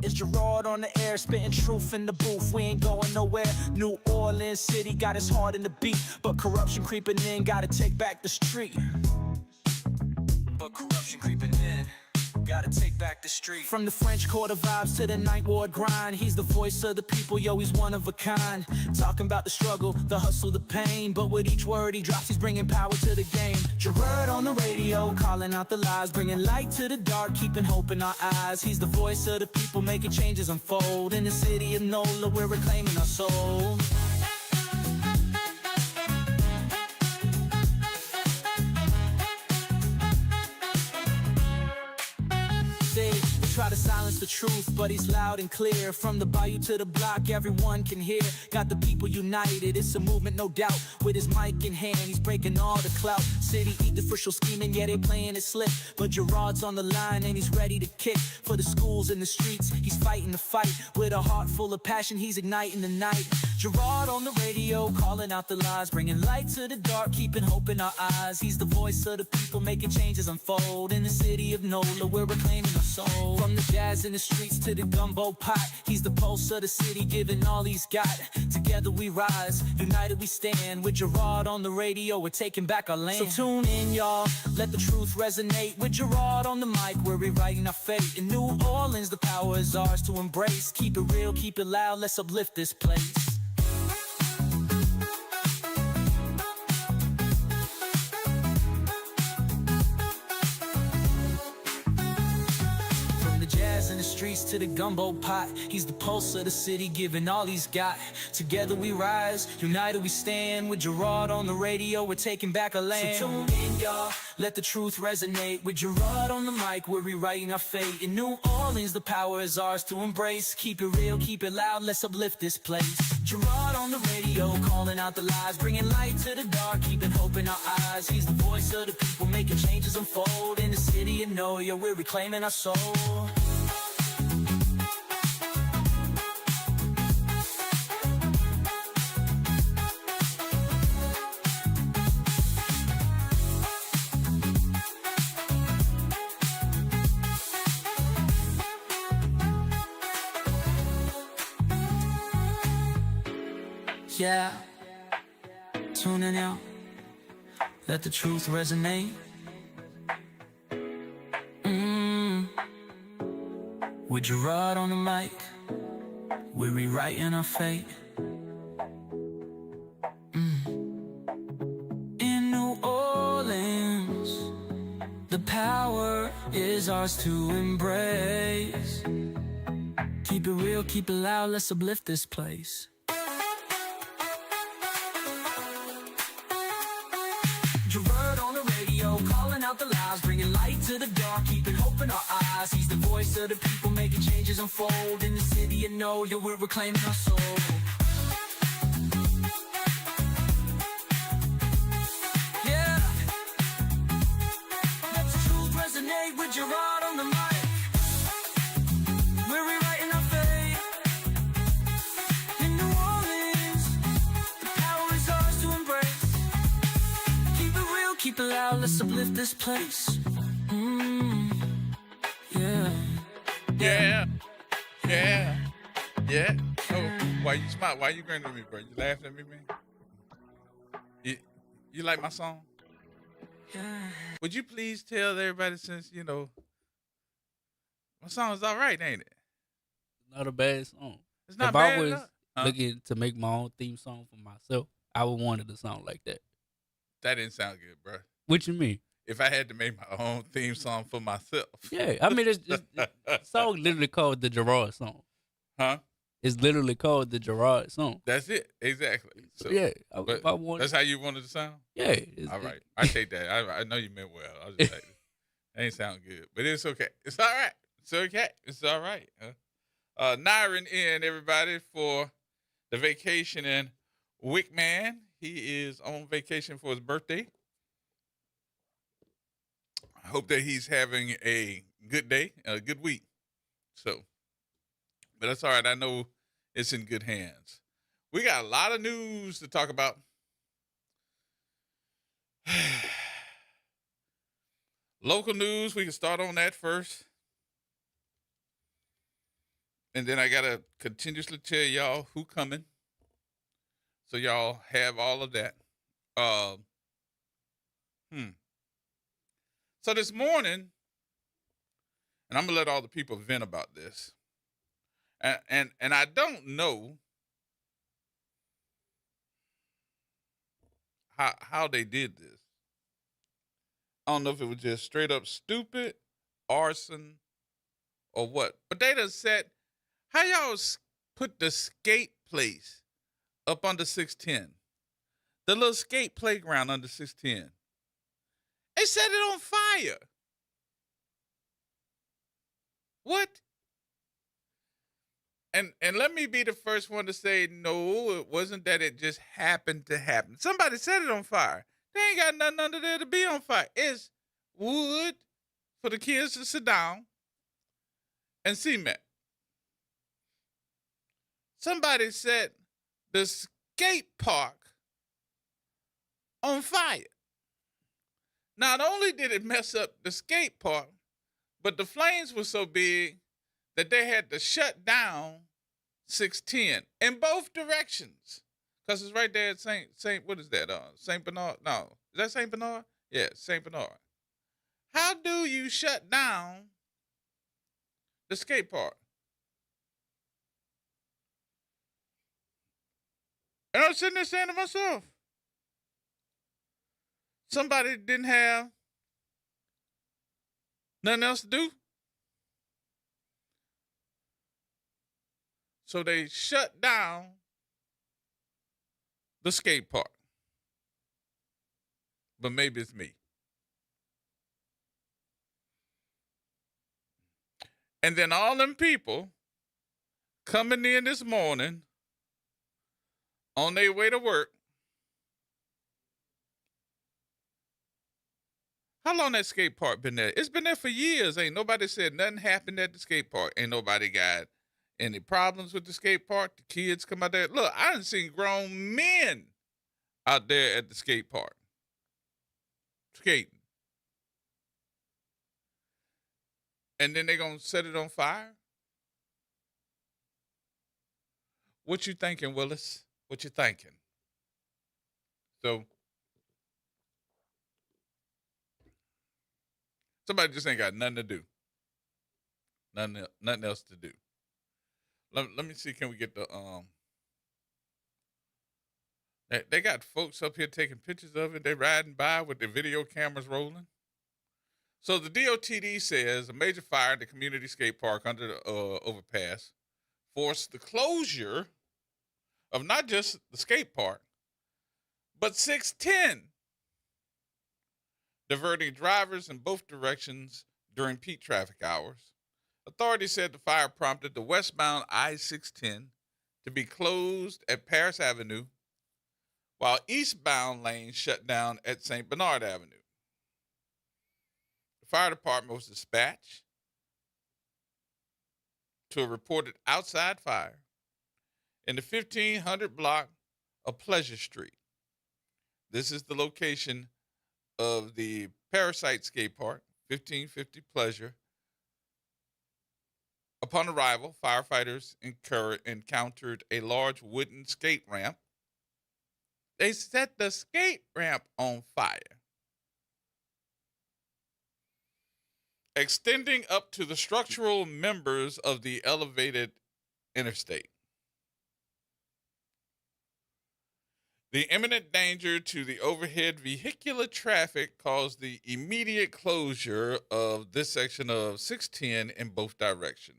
It's Gerard on the air, spitting truth in the booth. We ain't going nowhere. New Orleans City got us hard in the beat, but corruption creeping in, gotta take back the street. But corruption creeping in, gotta take back the street. From the French Quarter vibes to the Ninth Ward grind, he's the voice of the people, yo, he's one of a kind. Talking about the struggle, the hustle, the pain, but with each word he drops, he's bringing power to the game. Gerard on the radio, calling out the lies, bringing light to the dark, keeping hope in our eyes. He's the voice of the people, making changes unfold. In the city of NOLA, we're reclaiming our soul. Try to silence the truth, but he's loud and clear. From the bayou to the block, everyone can hear. Got the people united, it's a movement, no doubt. With his mic in hand, he's breaking all the clout. City eat the official scheming, yeah, they playing it slick. But Gerard's on the line and he's ready to kick. For the schools and the streets, he's fighting the fight. With a heart full of passion, he's igniting the night. Gerard on the radio, calling out the lies, bringing light to the dark, keeping hope in our eyes. He's the voice of the people, making changes unfold. In the city of NOLA, we're reclaiming our soul. From the jazz in the streets to the gumbo pot, he's the pulse of the city, giving all he's got. Together we rise, united we stand. With Gerard on the radio, we're taking back our land. So tune in, y'all, let the truth resonate. With Gerard on the mic, we're rewriting our fate. In New Orleans, the power is ours to embrace. Keep it real, keep it loud, let's uplift this place. In the streets to the gumbo pot, he's the pulse of the city, giving all he's got. Together we rise, united we stand. With Gerard on the radio, we're taking back our land. So tune in, y'all, let the truth resonate. With Gerard on the mic, we're rewriting our fate. In New Orleans, the power is ours to embrace. Keep it real, keep it loud, let's uplift this place. Gerard on the radio, calling out the lies, bringing light to the dark, keeping hope in our eyes. He's the voice of the people, making changes unfold. In the city of NOLA, we're reclaiming our soul. Yeah, tune in out, let the truth resonate. With Gerard on the mic, we're rewriting our fate. In New Orleans, the power is ours to embrace. Keep it real, keep it loud, let's uplift this place. Gerard on the radio, calling out the lies, bringing light to the dark, keeping hope in our eyes. He's the voice of the people, making changes unfold. In the city of NOLA, we're reclaiming our soul. Yeah, let the truth resonate. With Gerard on the mic, we're rewriting our fate. In New Orleans, the power is ours to embrace. Keep it real, keep it loud, let's uplift this place. Yeah. Oh, why you smile? Why you grinning at me, bro? You laughing at me, man? You like my song? Yeah. Would you please tell everybody, since my song is all right, ain't it? Not a bad song. It's not if bad I was enough. Huh? looking to make my own theme song for myself, I would wanted a song like that. That didn't sound good, bro. What you mean? If I had to make my own theme song for myself. Yeah, I mean, the song literally called the Gerard song. Huh? It's literally called the Gerard song. That's it. Exactly. So, yeah, but I wanted, that's how you wanted to sound? Yeah. All right. I take that. I know you meant well. I was just like, that ain't sound good. But it's okay. It's all right. It's okay. It's all right. Nyron in, everybody, for the vacation in Wickman. He is on vacation for his birthday. I hope that he's having a good day, a good week. So, but that's all right. I know it's in good hands. We got a lot of news to talk about. Local news, we can start on that first. And then I gotta continuously tell y'all who coming, so y'all have all of that. Uh, hmm. So this morning, and I'm gonna let all the people vent about this, and I don't know how they did this. I don't know if it was just straight up stupid, arson, or what. But they done said, how y'all put the skate place up under 610? The little skate playground under 610. They set it on fire. What? And let me be the first one to say, no, it wasn't that it just happened to happen. Somebody set it on fire. They ain't got nothing under there to be on fire. It's wood for the kids to sit down and cement. Somebody set the skate park on fire. Not only did it mess up the skate park, but the flames were so big that they had to shut down 610 in both directions. Because it's right there at Saint, what is that? Saint Bernard? No. Is that Saint Bernard? Yeah, Saint Bernard. How do you shut down the skate park? And I'm sitting there saying to myself, somebody didn't have nothing else to do. So they shut down the skate park. But maybe it's me. And then all them people coming in this morning on their way to work. How long that skate park been there? It's been there for years. Ain't nobody said nothing happened at the skate park. Ain't nobody got any problems with the skate park. The kids come out there. Look, I done seen grown men out there at the skate park skating. And then they gonna set it on fire? What you thinking, Willis? What you thinking? So somebody just ain't got nothing to do. Nothing else to do. Let me see, can we get the they got folks up here taking pictures of it. They riding by with their video cameras rolling. So the DOTD says a major fire in the community skate park under the overpass forced the closure of not just the skate park, but 610, diverting drivers in both directions during peak traffic hours. Authorities said the fire prompted the westbound I-610 to be closed at Paris Avenue, while eastbound lanes shut down at St. Bernard Avenue. The fire department was dispatched to a reported outside fire in the 1500 block of Pleasure Street. This is the location of the Parasite Skate Park, 1550 Pleasure. Upon arrival, firefighters encountered a large wooden skate ramp. They set the skate ramp on fire, extending up to the structural members of the elevated interstate. The imminent danger to the overhead vehicular traffic caused the immediate closure of this section of 610 in both directions.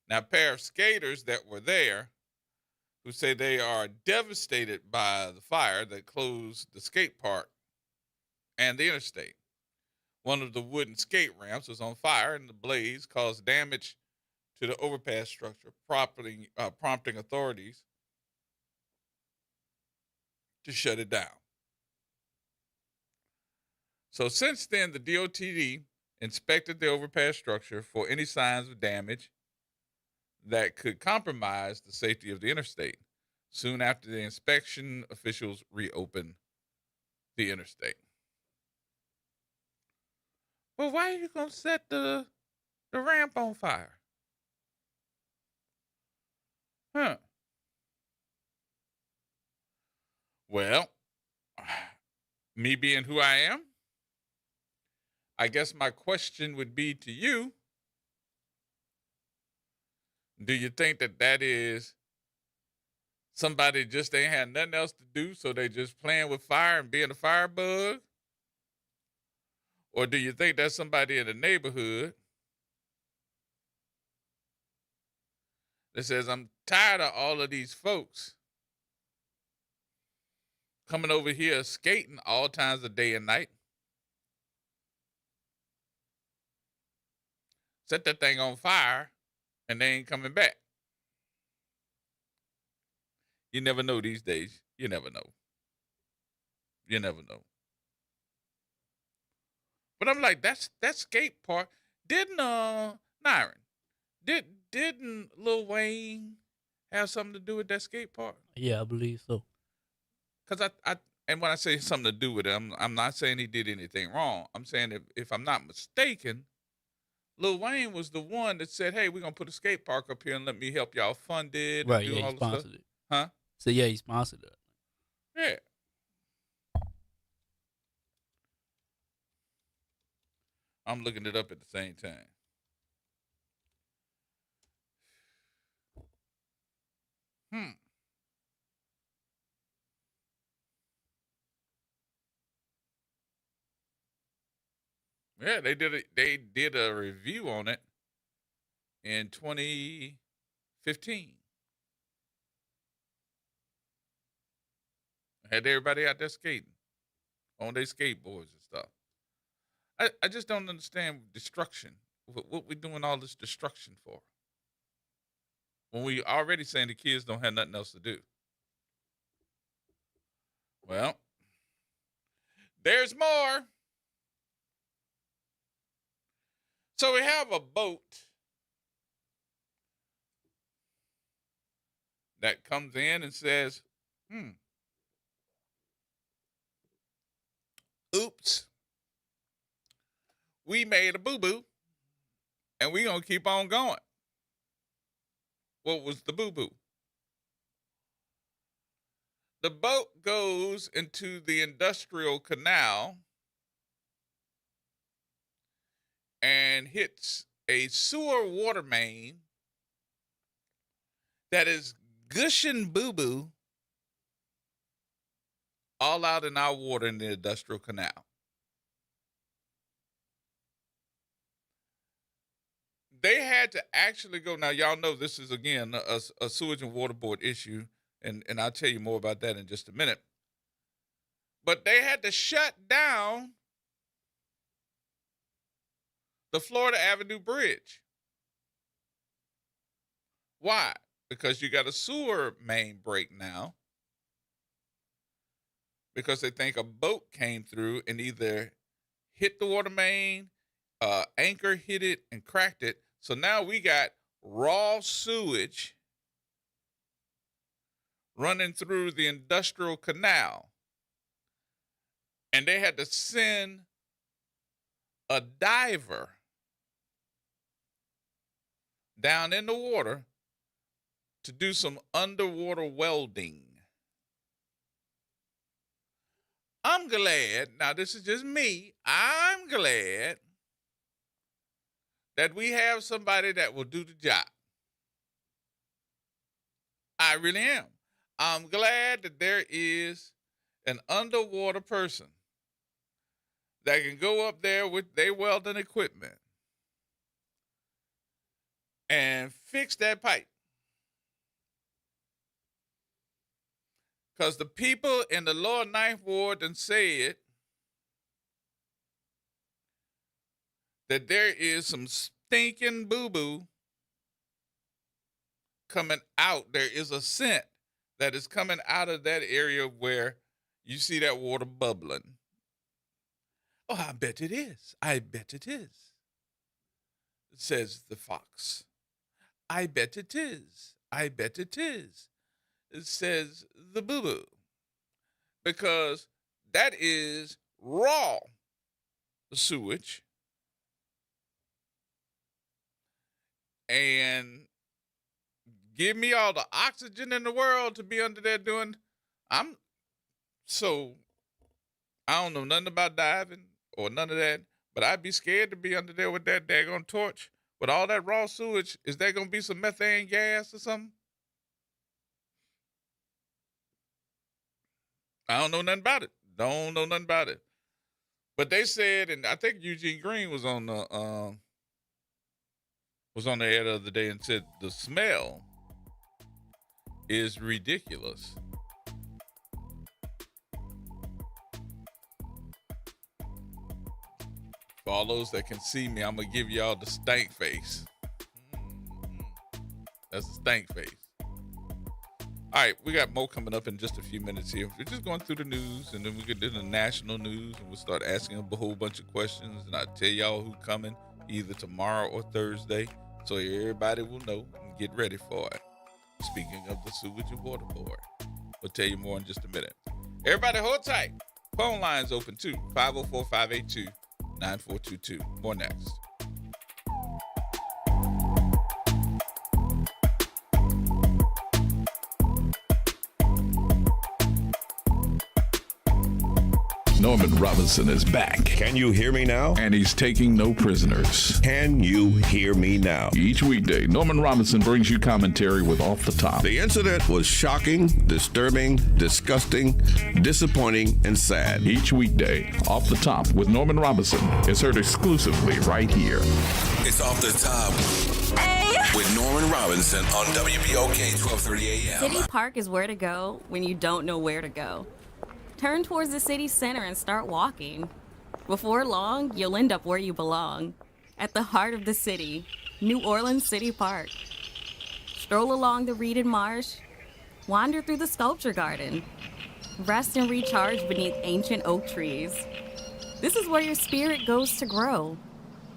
Now, a pair of skaters that were there who say they are devastated by the fire that closed the skate park and the interstate. One of the wooden skate ramps was on fire, and the blaze caused damage to the overpass structure, prompting authorities to shut it down. So since then, the DOTD inspected the overpass structure for any signs of damage that could compromise the safety of the interstate. Soon after the inspection, officials reopened the interstate. Well, why are you going to set the The ramp on fire. Huh. Well, me being who I am, I guess my question would be to you, do you think that that is somebody just ain't had nothing else to do, so they just playing with fire and being a firebug? Or do you think that's somebody in the neighborhood that says, I'm tired of all of these folks coming over here skating all times of day and night? Set that thing on fire and they ain't coming back. You never know these days. You never know. You never know. But I'm like, that skate park. Didn't Nyron, didn't Lil Wayne have something to do with that skate park? Yeah, I believe so. Because I and when I say something to do with it, I'm not saying he did anything wrong. I'm saying if I'm not mistaken, Lil Wayne was the one that said, "Hey, we're gonna put a skate park up here and let me help y'all fund it and Right, do yeah, he all the stuff." sponsored it. Huh? So yeah, he sponsored it. Yeah. I'm looking it up at the same time. Hmm. Yeah, they did a review on it in 2015. Had everybody out there skating on their skateboards and stuff. I just don't understand destruction. What we doing all this destruction for? When we already saying the kids don't have nothing else to do. Well, there's more. So we have a boat that comes in and says, oops, we made a boo-boo and we gonna keep on going. What was the boo-boo? The boat goes into the industrial canal and hits a sewer water main that is gushing boo-boo all out in our water in the industrial canal. They had to actually go. Now, y'all know this is, again, a sewage and water board issue, and I'll tell you more about that in just a minute. But they had to shut down the Florida Avenue Bridge. Why? Because you got a sewer main break now, because they think a boat came through and either hit the water main, anchor hit it and cracked it. So now we got raw sewage running through the industrial canal. And they had to send a diver down in the water to do some underwater welding. I'm glad, now this is just me, I'm glad that we have somebody that will do the job. I really am. I'm glad that there is an underwater person that can go up there with their welding equipment and fix that pipe. Because the people in the lower ninth ward done said that there is some stinking boo-boo coming out. There is a scent that is coming out of that area where you see that water bubbling. Oh, I bet it is. I bet it is, says the fox. I bet it is. I bet it is, says the boo-boo. Because that is raw sewage and give me all the oxygen in the world to be under there doing. I'm so I don't know nothing about diving or none of that, but I'd be scared to be under there with that daggone torch with all that raw sewage. Is there gonna be some methane gas or something? I don't know nothing about it. Don't know nothing about it. But they said, and I think Eugene Green was on the air the other day and said the smell is ridiculous. For all those that can see me, I'm gonna give y'all the stank face. That's the stank face. All right, we got more coming up in just a few minutes here. We're just going through the news, and then we get to the national news, and we'll start asking a whole bunch of questions, and I'll tell y'all who's coming either tomorrow or Thursday, so everybody will know and get ready for it. Speaking of the Sewage and Water Board, we'll tell you more in just a minute. Everybody hold tight. Phone lines open too, 504-582-9422. More next. Norman Robinson is back. Can you hear me now? And he's taking no prisoners. Can you hear me now? Each weekday, Norman Robinson brings you commentary with Off the Top. The incident was shocking, disturbing, disgusting, disappointing, and sad. Each weekday, Off the Top with Norman Robinson is heard exclusively right here. It's Off the Top with Norman Robinson on WBOK 1230 AM. City Park is where to go when you don't know where to go. Turn towards the city center and start walking. Before long, you'll end up where you belong, at the heart of the city, New Orleans City Park. Stroll along the reeded marsh, wander through the sculpture garden, rest and recharge beneath ancient oak trees. This is where your spirit goes to grow.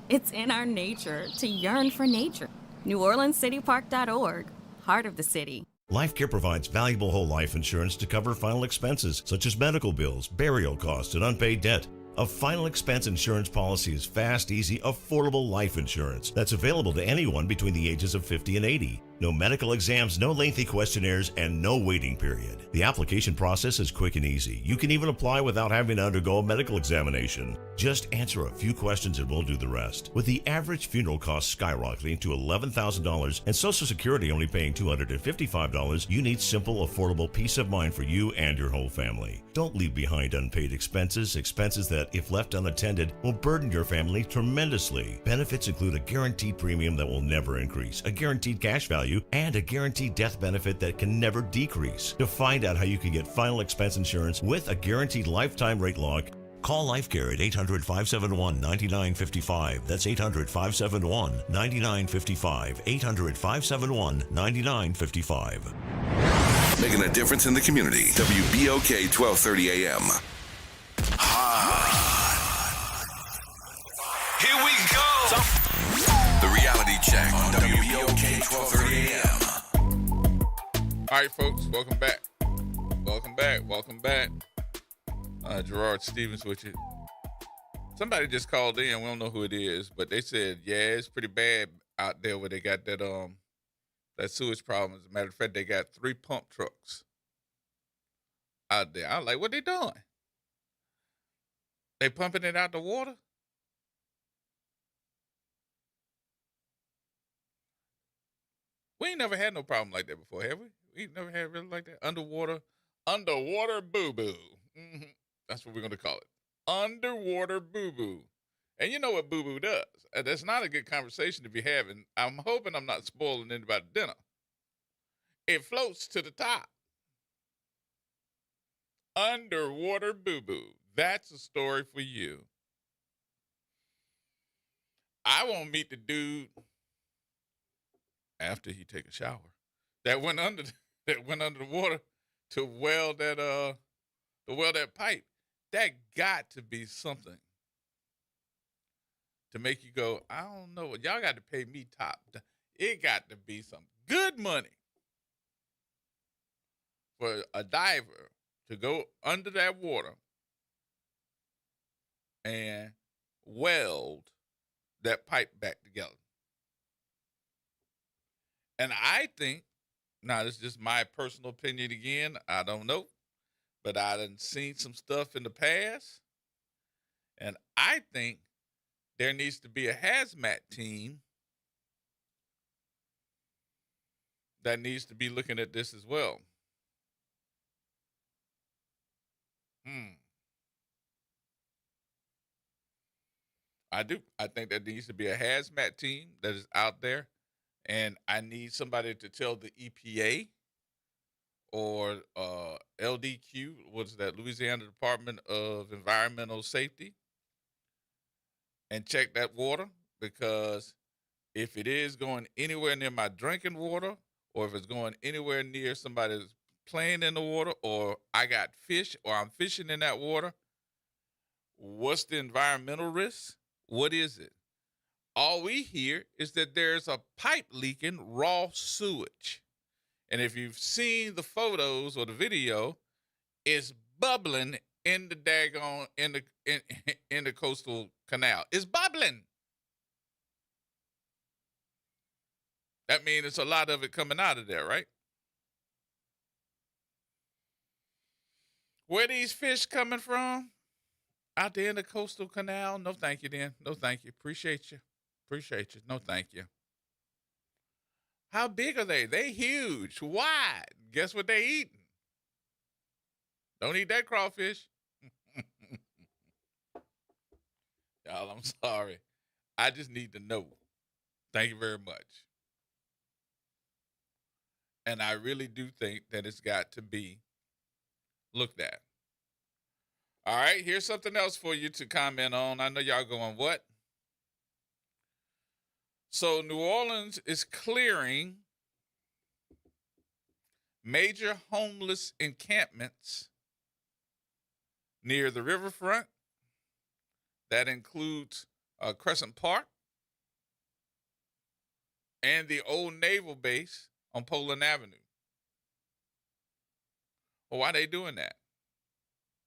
It's in our nature to yearn for nature. NewOrleansCityPark.org, heart of the city. LifeCare provides valuable whole life insurance to cover final expenses such as medical bills, burial costs, and unpaid debt. A final expense insurance policy is fast, easy, affordable life insurance that's available to anyone between the ages of 50 and 80. No medical exams, no lengthy questionnaires, and no waiting period. The application process is quick and easy. You can even apply without having to undergo a medical examination. Just answer a few questions and we'll do the rest. With the average funeral cost skyrocketing to $11,000 and Social Security only paying $255, you need simple, affordable peace of mind for you and your whole family. Don't leave behind unpaid expenses that, if left unattended, will burden your family tremendously. Benefits include a guaranteed premium that will never increase, a guaranteed cash value, and a guaranteed death benefit that can never decrease. To find out how you can get final expense insurance with a guaranteed lifetime rate lock, call LifeCare at 800-571-9955. That's 800-571-9955. 800-571-9955. Making a difference in the community. WBOK 1230 AM. Here we go. The reality check on WBOK 1230 AM. All right, folks, welcome back. Welcome back. Gerard Stevens with you. Somebody just called in. We don't know who it is, but they said, yeah, it's pretty bad out there where they got that sewage problem. As a matter of fact, they got 3 pump trucks out there. I was like, what they doing? They pumping it out the water? We ain't never had no problem like that before, have we? We ain't never had really like that. Underwater boo-boo. Mm-hmm. That's what we're going to call it. Underwater boo-boo. And you know what boo-boo does. That's not a good conversation to be having. I'm hoping I'm not spoiling anybody's dinner. It floats to the top. Underwater boo-boo. That's a story for you. I won't meet the dude after he take a shower that went under the water to weld that pipe. That got to be something to make you go, I don't know. Y'all got to pay me top. It got to be some good money for a diver to go under that water and weld that pipe back together. And I think, now this is just my personal opinion again, I don't know, but I done seen some stuff in the past, and I think there needs to be a hazmat team that needs to be looking at this as well. I do. I think there needs to be a hazmat team that is out there, and I need somebody to tell the EPA or LDQ, what's that, Louisiana Department of Environmental Safety, and check that water, because if it is going anywhere near my drinking water, or if it's going anywhere near somebody's playing in the water, or I got fish, or I'm fishing in that water, what's the environmental risk? What is it? All we hear is that there's a pipe leaking raw sewage. And if you've seen the photos or the video, it's bubbling in the daggone in the coastal canal. It's bubbling. That means it's a lot of it coming out of there, right? Where these fish coming from? Out there in the coastal canal? No, thank you, then. No, thank you. Appreciate you. Appreciate you. No, thank you. How big are they? They huge, wide. Guess what they eating? Don't eat that crawfish. Y'all, I'm sorry. I just need to know. Thank you very much. And I really do think that it's got to be looked at. All right, here's something else for you to comment on. I know y'all going, what? So New Orleans is clearing major homeless encampments near the riverfront. That includes Crescent Park and the old naval base on Poland Avenue. Well, why are they doing that?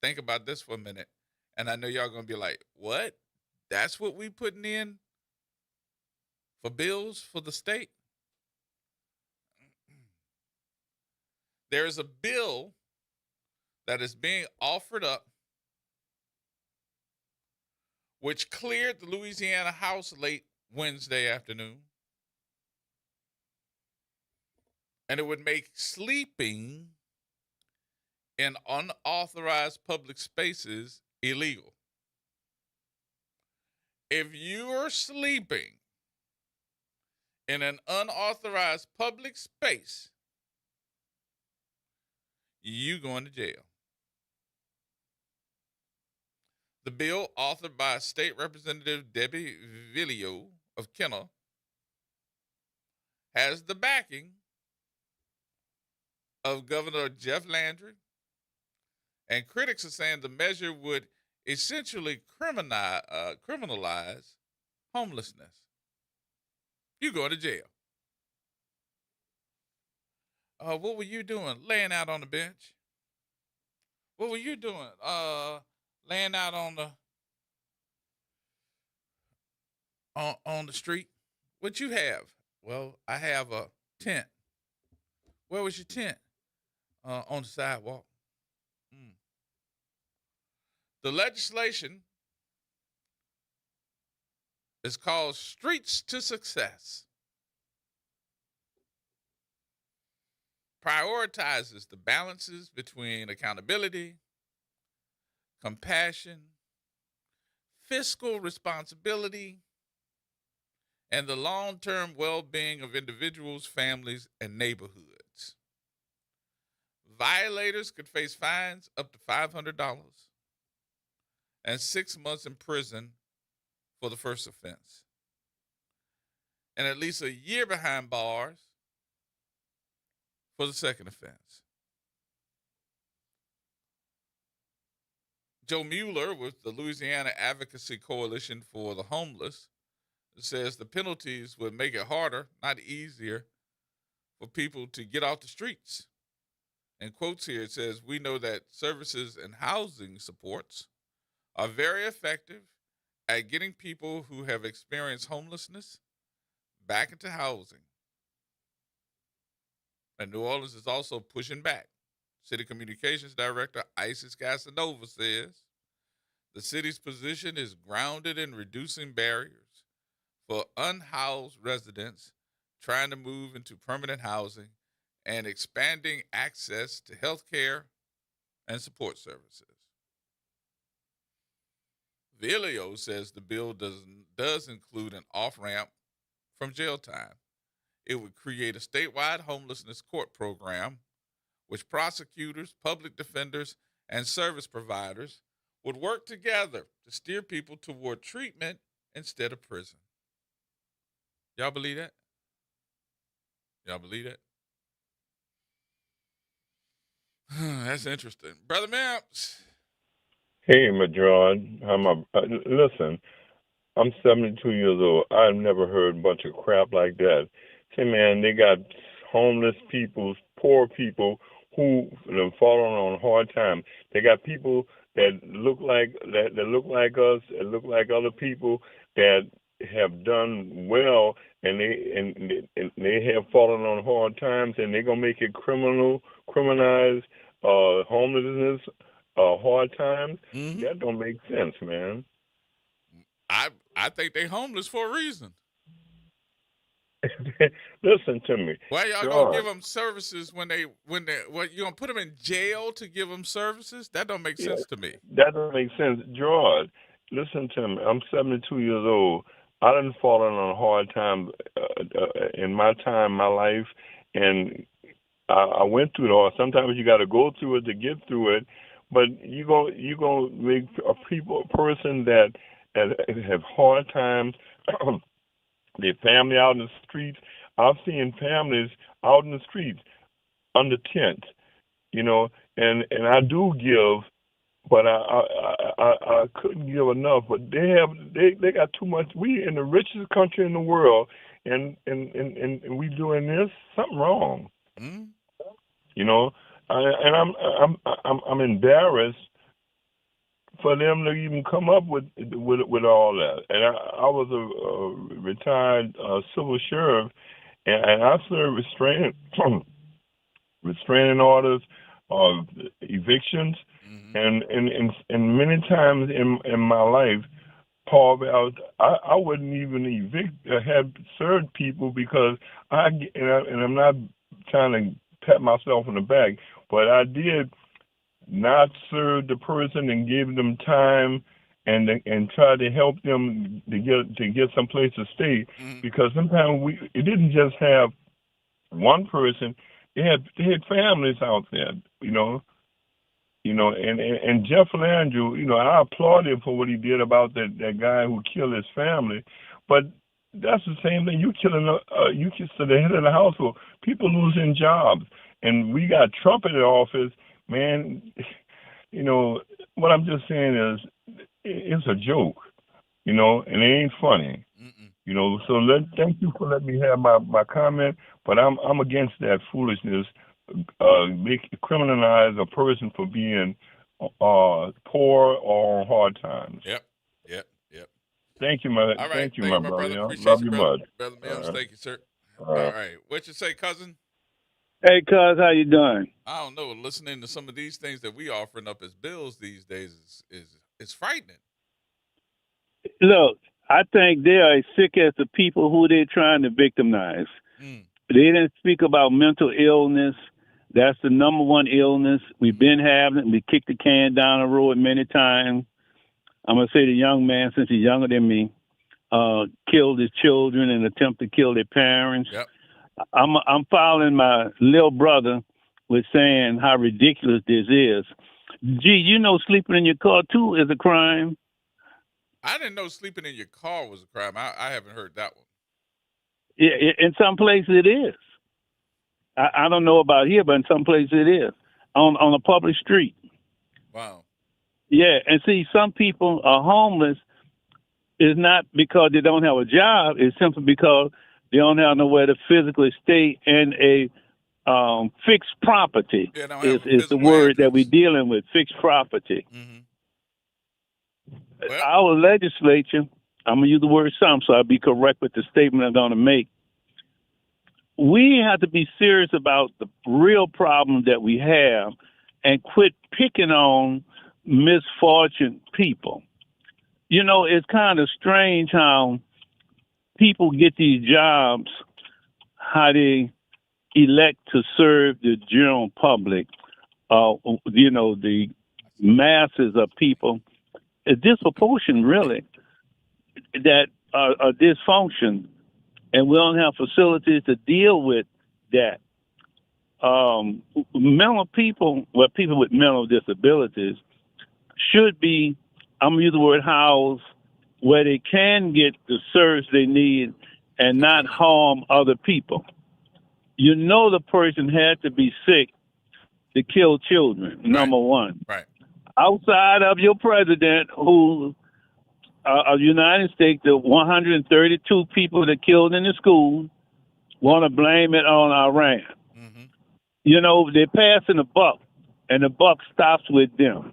Think about this for a minute. And I know y'all going to be like, what? That's what we putting in for bills for the state? There is a bill that is being offered up which cleared the Louisiana House late Wednesday afternoon. And it would make sleeping in unauthorized public spaces illegal. If you are sleeping in an unauthorized public space, you going to jail. The bill, authored by State Representative Debbie Villio of Kenner, has the backing of Governor Jeff Landry, and critics are saying the measure would essentially criminalize homelessness. You go to jail. What were you doing? Laying out on the bench. What were you doing? Laying out on the street. What you have? Well, I have a tent. Where was your tent? On the sidewalk. The legislation is called Streets to Success. Prioritizes the balances between accountability, compassion, fiscal responsibility, and the long-term well-being of individuals, families, and neighborhoods. Violators could face fines up to $500 and 6 months in prison for the first offense, and at least a year behind bars for the second offense. Joe Mueller with the Louisiana Advocacy Coalition for the Homeless says the penalties would make it harder, not easier, for people to get off the streets. In quotes here, it says, "We know that services and housing supports are very effective at getting people who have experienced homelessness back into housing. And New Orleans is also pushing back. City Communications Director Isis Casanova says the city's position is grounded in reducing barriers for unhoused residents trying to move into permanent housing and expanding access to health care and support services. Vilio says the bill does include an off-ramp from jail time. It would create a statewide homelessness court program, which prosecutors, public defenders, and service providers would work together to steer people toward treatment instead of prison. Y'all believe that? Y'all believe that? That's interesting. Brother Mamps. Hey, Madron. Listen, I'm 72 years old. I've never heard a bunch of crap like that. Say, man, they got homeless people, poor people who have fallen on hard times. They got people that look like us, that look like other people that have done well, and they have fallen on hard times, and they're gonna make it criminalize homelessness, hard times. Mm-hmm. That don't make sense, man. I think they homeless for a reason. Listen to me. Why y'all gonna give them services when you gonna put them in jail to give them services? That don't make sense to me. That doesn't make sense, Gerard. Listen to me. I'm 72 years old. I done fallen on hard times in my life, and I went through it all. Sometimes you got to go through it to get through it, but you gonna make a person that have hard times. Their family out in the streets. I've seen families out in the streets under tents, and I do give, but I couldn't give enough. But they got too much. We in the richest country in the world, and we doing this, something wrong. Mm-hmm. I'm embarrassed for them to even come up with all that. And I was a retired civil sheriff, and I served restraining orders of evictions, mm-hmm. and many times in my life, Paul, I wouldn't even have served people because and I'm not trying to pat myself on the back, but I did not serve the person and give them time and try to help them to get some place to stay, mm-hmm. because sometimes it didn't just have one person, they had families out there, and Jeff Landrew, I applaud him for what he did about that guy who killed his family, but that's the same thing. You killing the head of the household, people losing jobs, and we got Trump in office. Man, what I'm just saying is it's a joke, and it ain't funny. Mm-mm. So thank you for letting me have my comment, but I'm against that foolishness. Criminalize a person for being poor or on hard times. Yep. Thank you, my All right. Thank you, my brother. Appreciate Love you, you brother. much. Brother Mills, thank you, sir. All right. What you say, cousin? Hey, cuz, how you doing? I don't know. Listening to some of these things that we offering up as bills these days is frightening. Look, I think they are as sick as the people who they're trying to victimize. Mm. They didn't speak about mental illness. That's the number one illness. We've been having it. We kicked the can down the road many times. I'm going to say the young man, since he's younger than me, killed his children and attempted to kill their parents. Yep. I'm following my little brother with saying how ridiculous this is. Gee, sleeping in your car, too, is a crime. I didn't know sleeping in your car was a crime. I haven't heard that one. Yeah, in some places it is. I don't know about here, but in some places it is. On a public street. Wow. Yeah, and see, some people are homeless is not because they don't have a job. It's simply because they don't have nowhere to physically stay in a fixed property. Yeah, is the word that we're dealing with, fixed property. Mm-hmm. Well, our legislature, I'm going to use the word some, so I'll be correct with the statement I'm going to make. we have to be serious about the real problem that we have and quit picking on misfortune people. You know, it's kind of strange how people get these jobs, how they elect to serve the general public, the masses of people. It's disproportionate, really, that are dysfunction, and we don't have facilities to deal with that. Mental people, people with mental disabilities, should be, I'm going to use the word housed, where they can get the service they need and not harm other people. You know the person had to be sick to kill children, number one. Right. Outside of your president, who of the United States, the 132 people that killed in the school, want to blame it on Iran. Mm-hmm. You know, they're passing the buck, and the buck stops with them.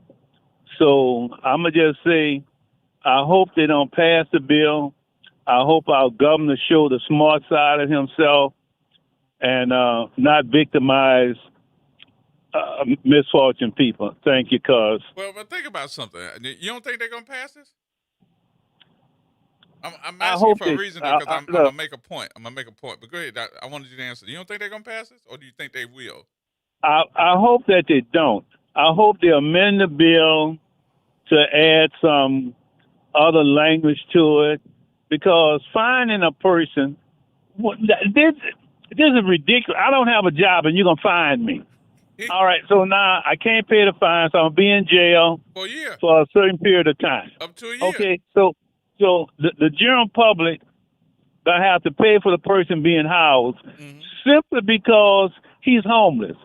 So I'm going to just say, I hope they don't pass the bill. I hope our governor show the smart side of himself and not victimize misfortune people. Thank you, cuz. Well, but think about something. You don't think they're going to pass this? I'm I asking you hope for a they- reason because I'm look. going to make a point. I'm going to make a point. But go ahead. I wanted you to answer. You don't think they're going to pass this, or do you think they will? I hope that they don't. I hope they amend the bill to add some other language to it, because finding a person, this is ridiculous. I don't have a job and you're going to find me. All right, so now I can't pay the fine, so I'll be in jail for a year, for a certain period of time. Up to a year. Okay, so the general public gonna have to pay for the person being housed simply because he's homeless.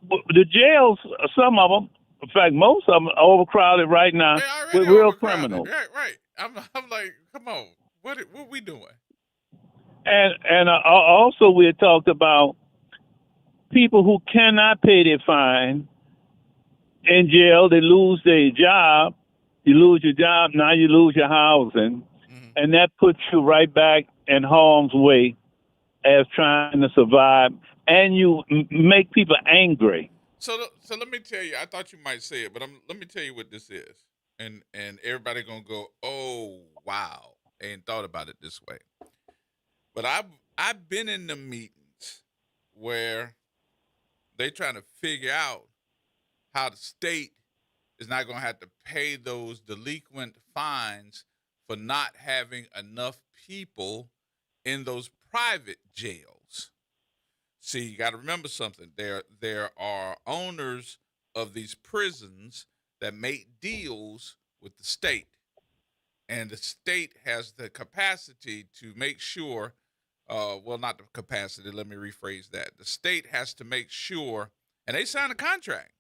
The jails, some of them, in fact, most of them are overcrowded right now with real criminals. Right. I'm like, come on, what we doing? And also we had talked about people who cannot pay their fine in jail. They lose their job. You lose your job, now you lose your housing, and that puts you right back in harm's way as trying to survive, and you make people angry. So let me tell you. I thought you might say it, but let me tell you what this is, and everybody gonna go, oh wow, ain't thought about it this way. But I've been in the meetings where they trying to figure out how the state is not going to have to pay those delinquent fines for not having enough people in those private jails. See, you got to remember something. There are owners of these prisons that make deals with the state, and the state has the capacity to make sure. Well, not the capacity. Let me rephrase that. The state has to make sure, and they sign a contract.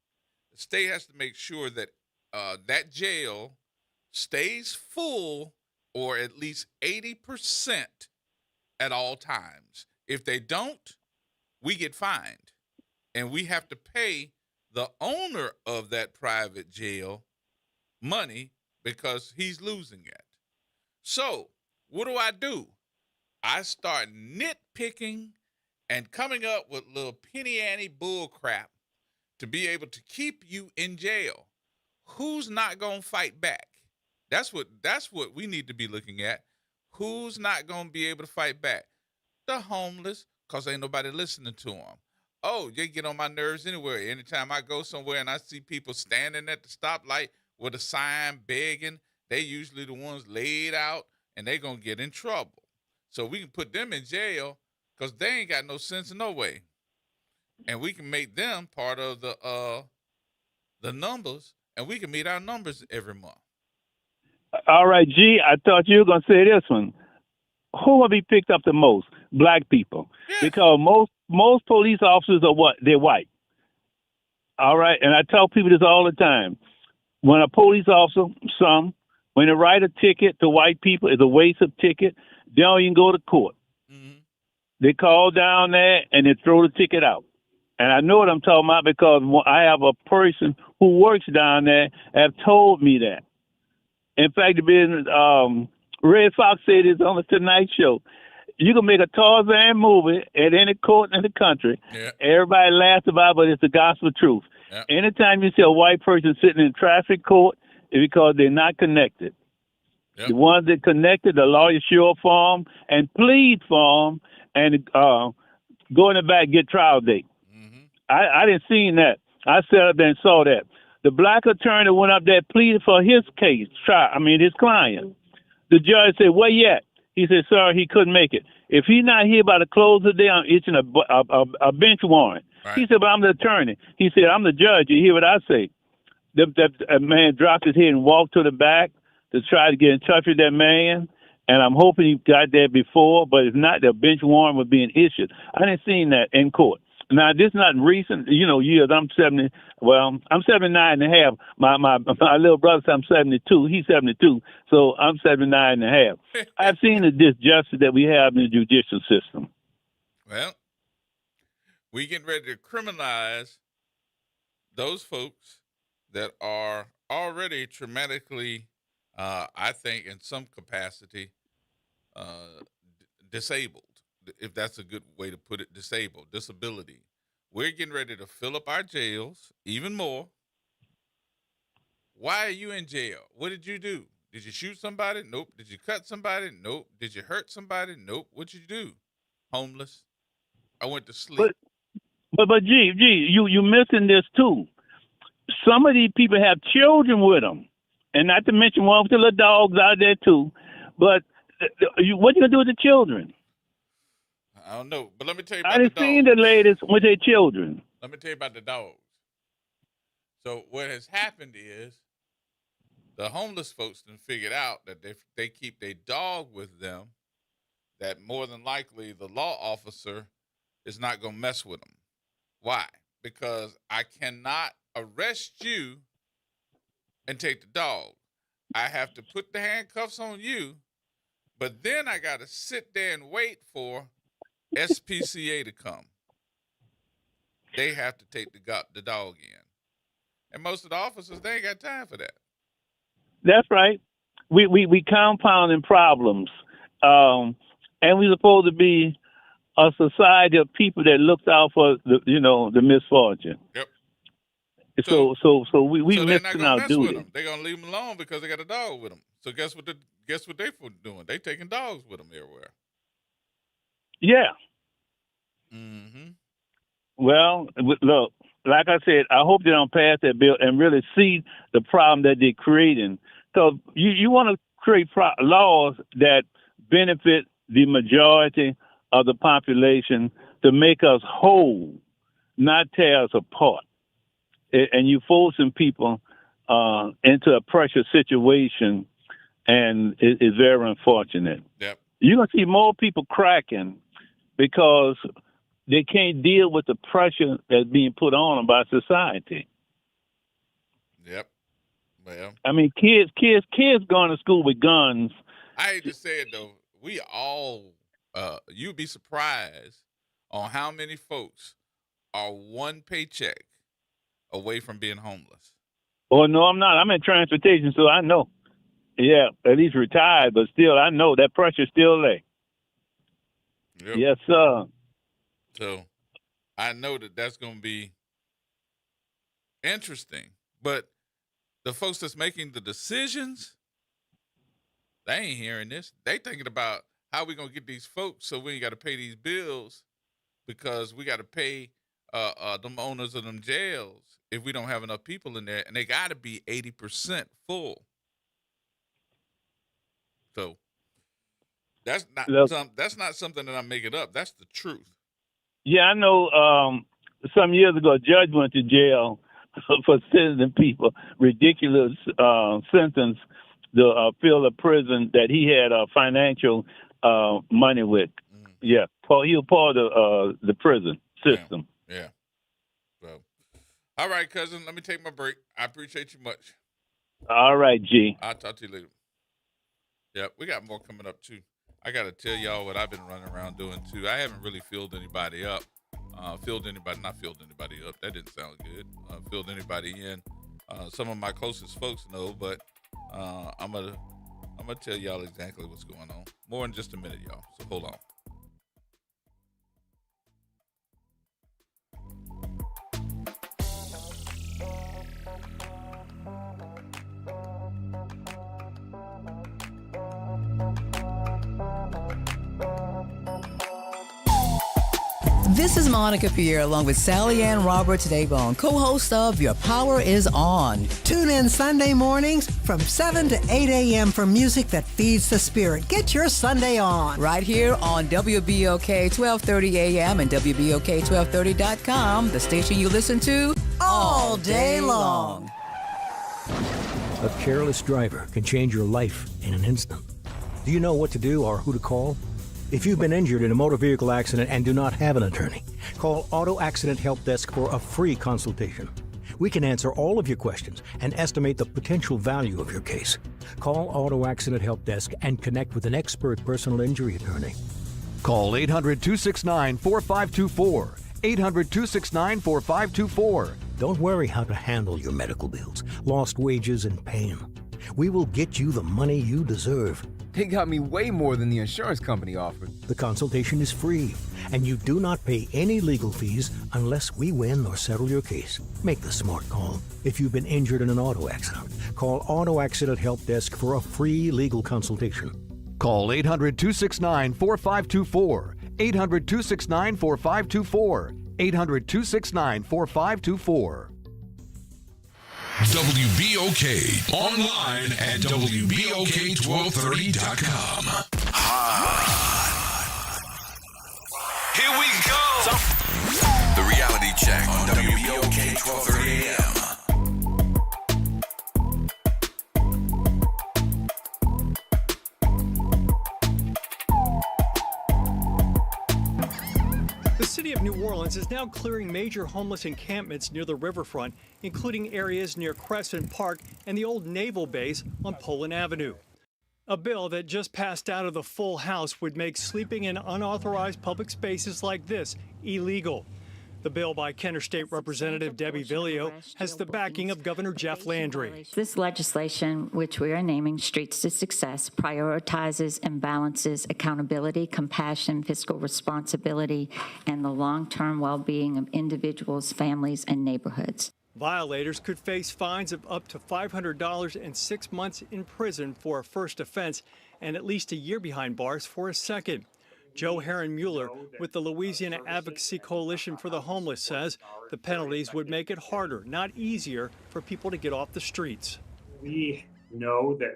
The state has to make sure that that jail stays full, or at least 80% at all times. If they don't, we get fined, and we have to pay the owner of that private jail money because he's losing it. So what do? I start nitpicking and coming up with little penny ante bull crap to be able to keep you in jail. Who's not going to fight back? That's what we need to be looking at. Who's not going to be able to fight back? The homeless, because ain't nobody listening to them. Oh, they get on my nerves anyway. Anytime I go somewhere and I see people standing at the stoplight with a sign begging, they usually the ones laid out, and they going to get in trouble. So we can put them in jail because they ain't got no sense in no way. And we can make them part of the numbers, and we can meet our numbers every month. All right, G, I thought you were going to say this one. Who will be picked up the most? Black people. Yeah. Because most police officers are what? They're white. All right, and I tell people this all the time. When a police officer, when they write a ticket to white people, it's a waste of ticket. They don't even go to court. Mm-hmm. They call down there and they throw the ticket out. And I know what I'm talking about because I have a person who works down there have told me that. In fact, Red Fox said this on the Tonight Show. You can make a Tarzan movie at any court in the country. Yeah. Everybody laughs about it, but it's the gospel truth. Yeah. Anytime you see a white person sitting in traffic court, it's because they're not connected. Yep. The ones that connected, the lawyers show up for them and plead for them and go in the back and get trial date. Mm-hmm. I didn't see that. I sat up there and saw that. The black attorney went up there, pleaded for his case, his client. The judge said, "Where you at?" He said, "Sir, he couldn't make it. If he's not here by the close of the day, I'm issuing a bench warrant." Right. He said, "But I'm the attorney." He said, "I'm the judge. You hear what I say?" The man dropped his head and walked to the back to try to get in touch with that man. And I'm hoping he got there before, but if not, the bench warrant was being issued. I didn't see that in court. Now, this is not recent, years. I'm 70. Well, I'm 79 and a half. My little brother said I'm 72. He's 72. So I'm 79 and a half. I've seen the disjustice that we have in the judicial system. Well, we getting ready to criminalize those folks that are already traumatically, I think, in some capacity, disabled. If that's a good way to put it, disabled, disability. We're getting ready to fill up our jails even more. Why are you in jail? What did you do? Did you shoot somebody? Nope. Did you cut somebody? Nope. Did you hurt somebody? Nope. What'd you do? Homeless. I went to sleep. But gee, you missing this too. Some of these people have children with them, and not to mention one with the little dogs out there too. But what are you gonna do with the children? I don't know, but let me tell you about I done seen the ladies with their children. Let me tell you about the dogs. So what has happened is the homeless folks done figured out that if they keep their dog with them, that more than likely the law officer is not going to mess with them. Why? Because I cannot arrest you and take the dog. I have to put the handcuffs on you, but then I got to sit there and wait for SPCA to come. They have to take the dog in. And most of the officers, they ain't got time for that. That's right. We compounding problems. And we're supposed to be a society of people that looks out for the misfortune. Yep. So we missing our duty. They're gonna leave them alone because they got a dog with them. So guess what they doing? They taking dogs with them everywhere. Yeah. Mm-hmm. Well, look, like I said, I hope they don't pass that bill and really see the problem that they're creating. So you want to create laws that benefit the majority of the population to make us whole, not tear us apart. And you forcing people into a pressure situation, and it's very unfortunate. Yep. You're going to see more people cracking because they can't deal with the pressure that's being put on them by society. Yep. Well, I mean, kids going to school with guns. I hate to say it though, we all you'd be surprised on how many folks are one paycheck away from being homeless. Oh no, I'm not. I'm in transportation, so I know. Yeah, at least retired, but still, I know that pressure's still there. Yep. Yes, sir. So I know that's going to be interesting, but the folks that's making the decisions, they ain't hearing this. They thinking about how we going to get these folks so we ain't got to pay these bills because we got to pay them owners of them jails if we don't have enough people in there, and they got to be 80% full. So that's not something that I'm making up. That's the truth. Yeah, I know. Some years ago, a judge went to jail for sentencing people ridiculous sentence to fill a prison that he had financial money with. Mm-hmm. Yeah, he was part of the prison system. Yeah. So, all right, cousin. Let me take my break. I appreciate you much. All right, G. I'll talk to you later. Yeah, we got more coming up too. I got to tell y'all what I've been running around doing too. I haven't really filled anybody up. Not filled anybody up. That didn't sound good. Filled anybody in. Some of my closest folks know, but I'm gonna tell y'all exactly what's going on. More in just a minute, y'all. So hold on. This is Monica Pierre along with Sally Ann Roberts Daybone, co-host of Your Power is On. Tune in Sunday mornings from 7 to 8 a.m. for music that feeds the spirit. Get your Sunday on. Right here on WBOK 1230 a.m. and WBOK1230.com, the station you listen to all day long. A careless driver can change your life in an instant. Do you know what to do or who to call? If you've been injured in a motor vehicle accident and do not have an attorney, call Auto Accident Help Desk for a free consultation. We can answer all of your questions and estimate the potential value of your case. Call Auto Accident Help Desk and connect with an expert personal injury attorney. Call 800-269-4524. 800-269-4524. Don't worry how to handle your medical bills, lost wages, and pain. We will get you the money you deserve. They got me way more than the insurance company offered. The consultation is free, and you do not pay any legal fees unless we win or settle your case. Make the smart call. If you've been injured in an auto accident, call Auto Accident Help Desk for a free legal consultation. Call 800-269-4524. 800-269-4524. 800-269-4524. WBOK. Online at WBOK1230.com. Here we go. The Reality Check on WBOK 1230 AM. The city of New Orleans is now clearing major homeless encampments near the riverfront, including areas near Crescent Park and the old naval base on Poland Avenue. A bill that just passed out of the full House would make sleeping in unauthorized public spaces like this illegal. The bill by Kenner State Representative Debbie Villio has the backing of Governor Jeff Landry. This legislation, which we are naming Streets to Success, prioritizes and balances accountability, compassion, fiscal responsibility, and the long-term well-being of individuals, families, and neighborhoods. Violators could face fines of up to $500 and 6 months in prison for a first offense and at least a year behind bars for a second. Joe Herron-Mueller with the Louisiana Advocacy Coalition for the Homeless says the penalties would make it harder, not easier, for people to get off the streets. We know that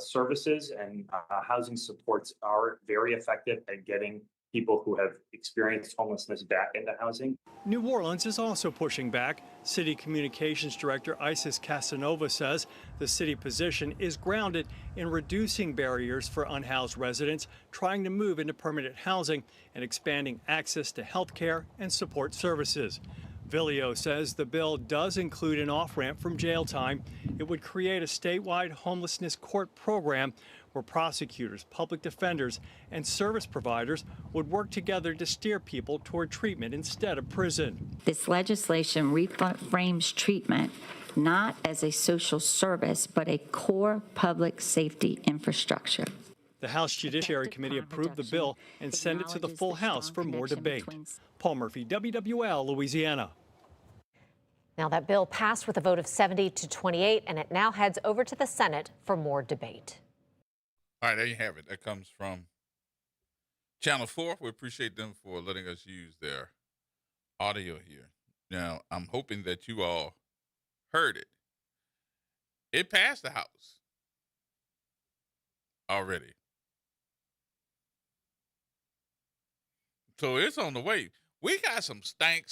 services and housing supports are very effective at getting people who have experienced homelessness back into housing. New Orleans is also pushing back. City Communications Director Isis Casanova says the city position is grounded in reducing barriers for unhoused residents trying to move into permanent housing and expanding access to health care and support services. Villio says the bill does include an off-ramp from jail time. It would create a statewide homelessness court program where prosecutors, public defenders, and service providers would work together to steer people toward treatment instead of prison. This legislation reframes treatment not as a social service, but a core public safety infrastructure. The House Judiciary Committee approved the bill and sent it to the full House for more debate. Paul Murphy, WWL, Louisiana. Now, that bill passed with a vote of 70 to 28, and it now heads over to the Senate for more debate. All right, there you have it. That comes from Channel 4. We appreciate them for letting us use their audio here. Now, I'm hoping that you all heard it. It passed the House already. So it's on the way. We got some stank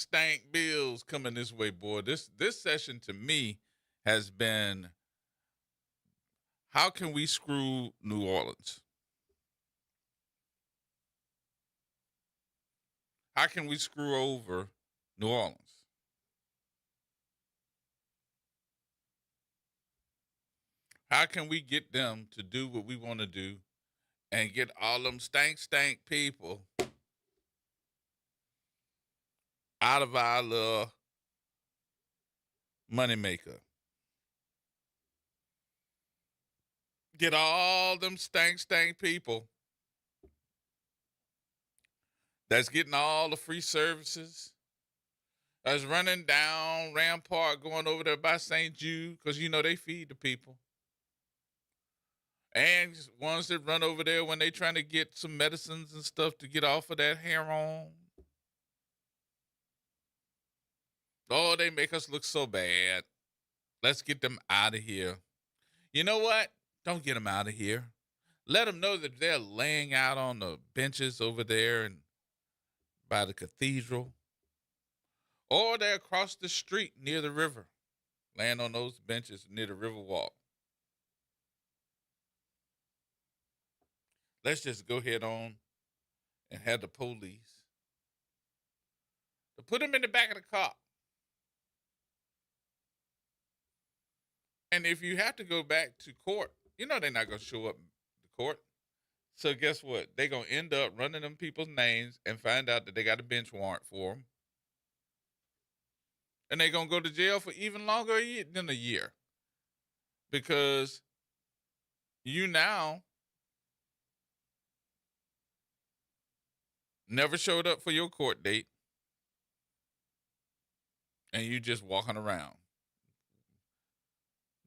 bills coming this way, boy. This session to me has been, how can we screw New Orleans? How can we screw over New Orleans? How can we get them to do what we want to do and get all them stank people out of our little moneymaker? Get all them stank people that's getting all the free services, that's running down Rampart, going over there by St. Jude, because, you know, they feed the people. And ones that run over there when they trying to get some medicines and stuff to get off of that heroin. Oh, they make us look so bad. Let's get them out of here. You know what? Don't get them out of here. Let them know that they're laying out on the benches over there and by the cathedral, or they're across the street near the river, laying on those benches near the river walk. Let's just go ahead on and have the police to put them in the back of the car. And if you have to go back to court, you know they're not going to show up to court. So guess what? They're going to end up running them people's names and find out that they got a bench warrant for them. And they're going to go to jail for even longer than a year. Because you now never showed up for your court date. And you just walking around.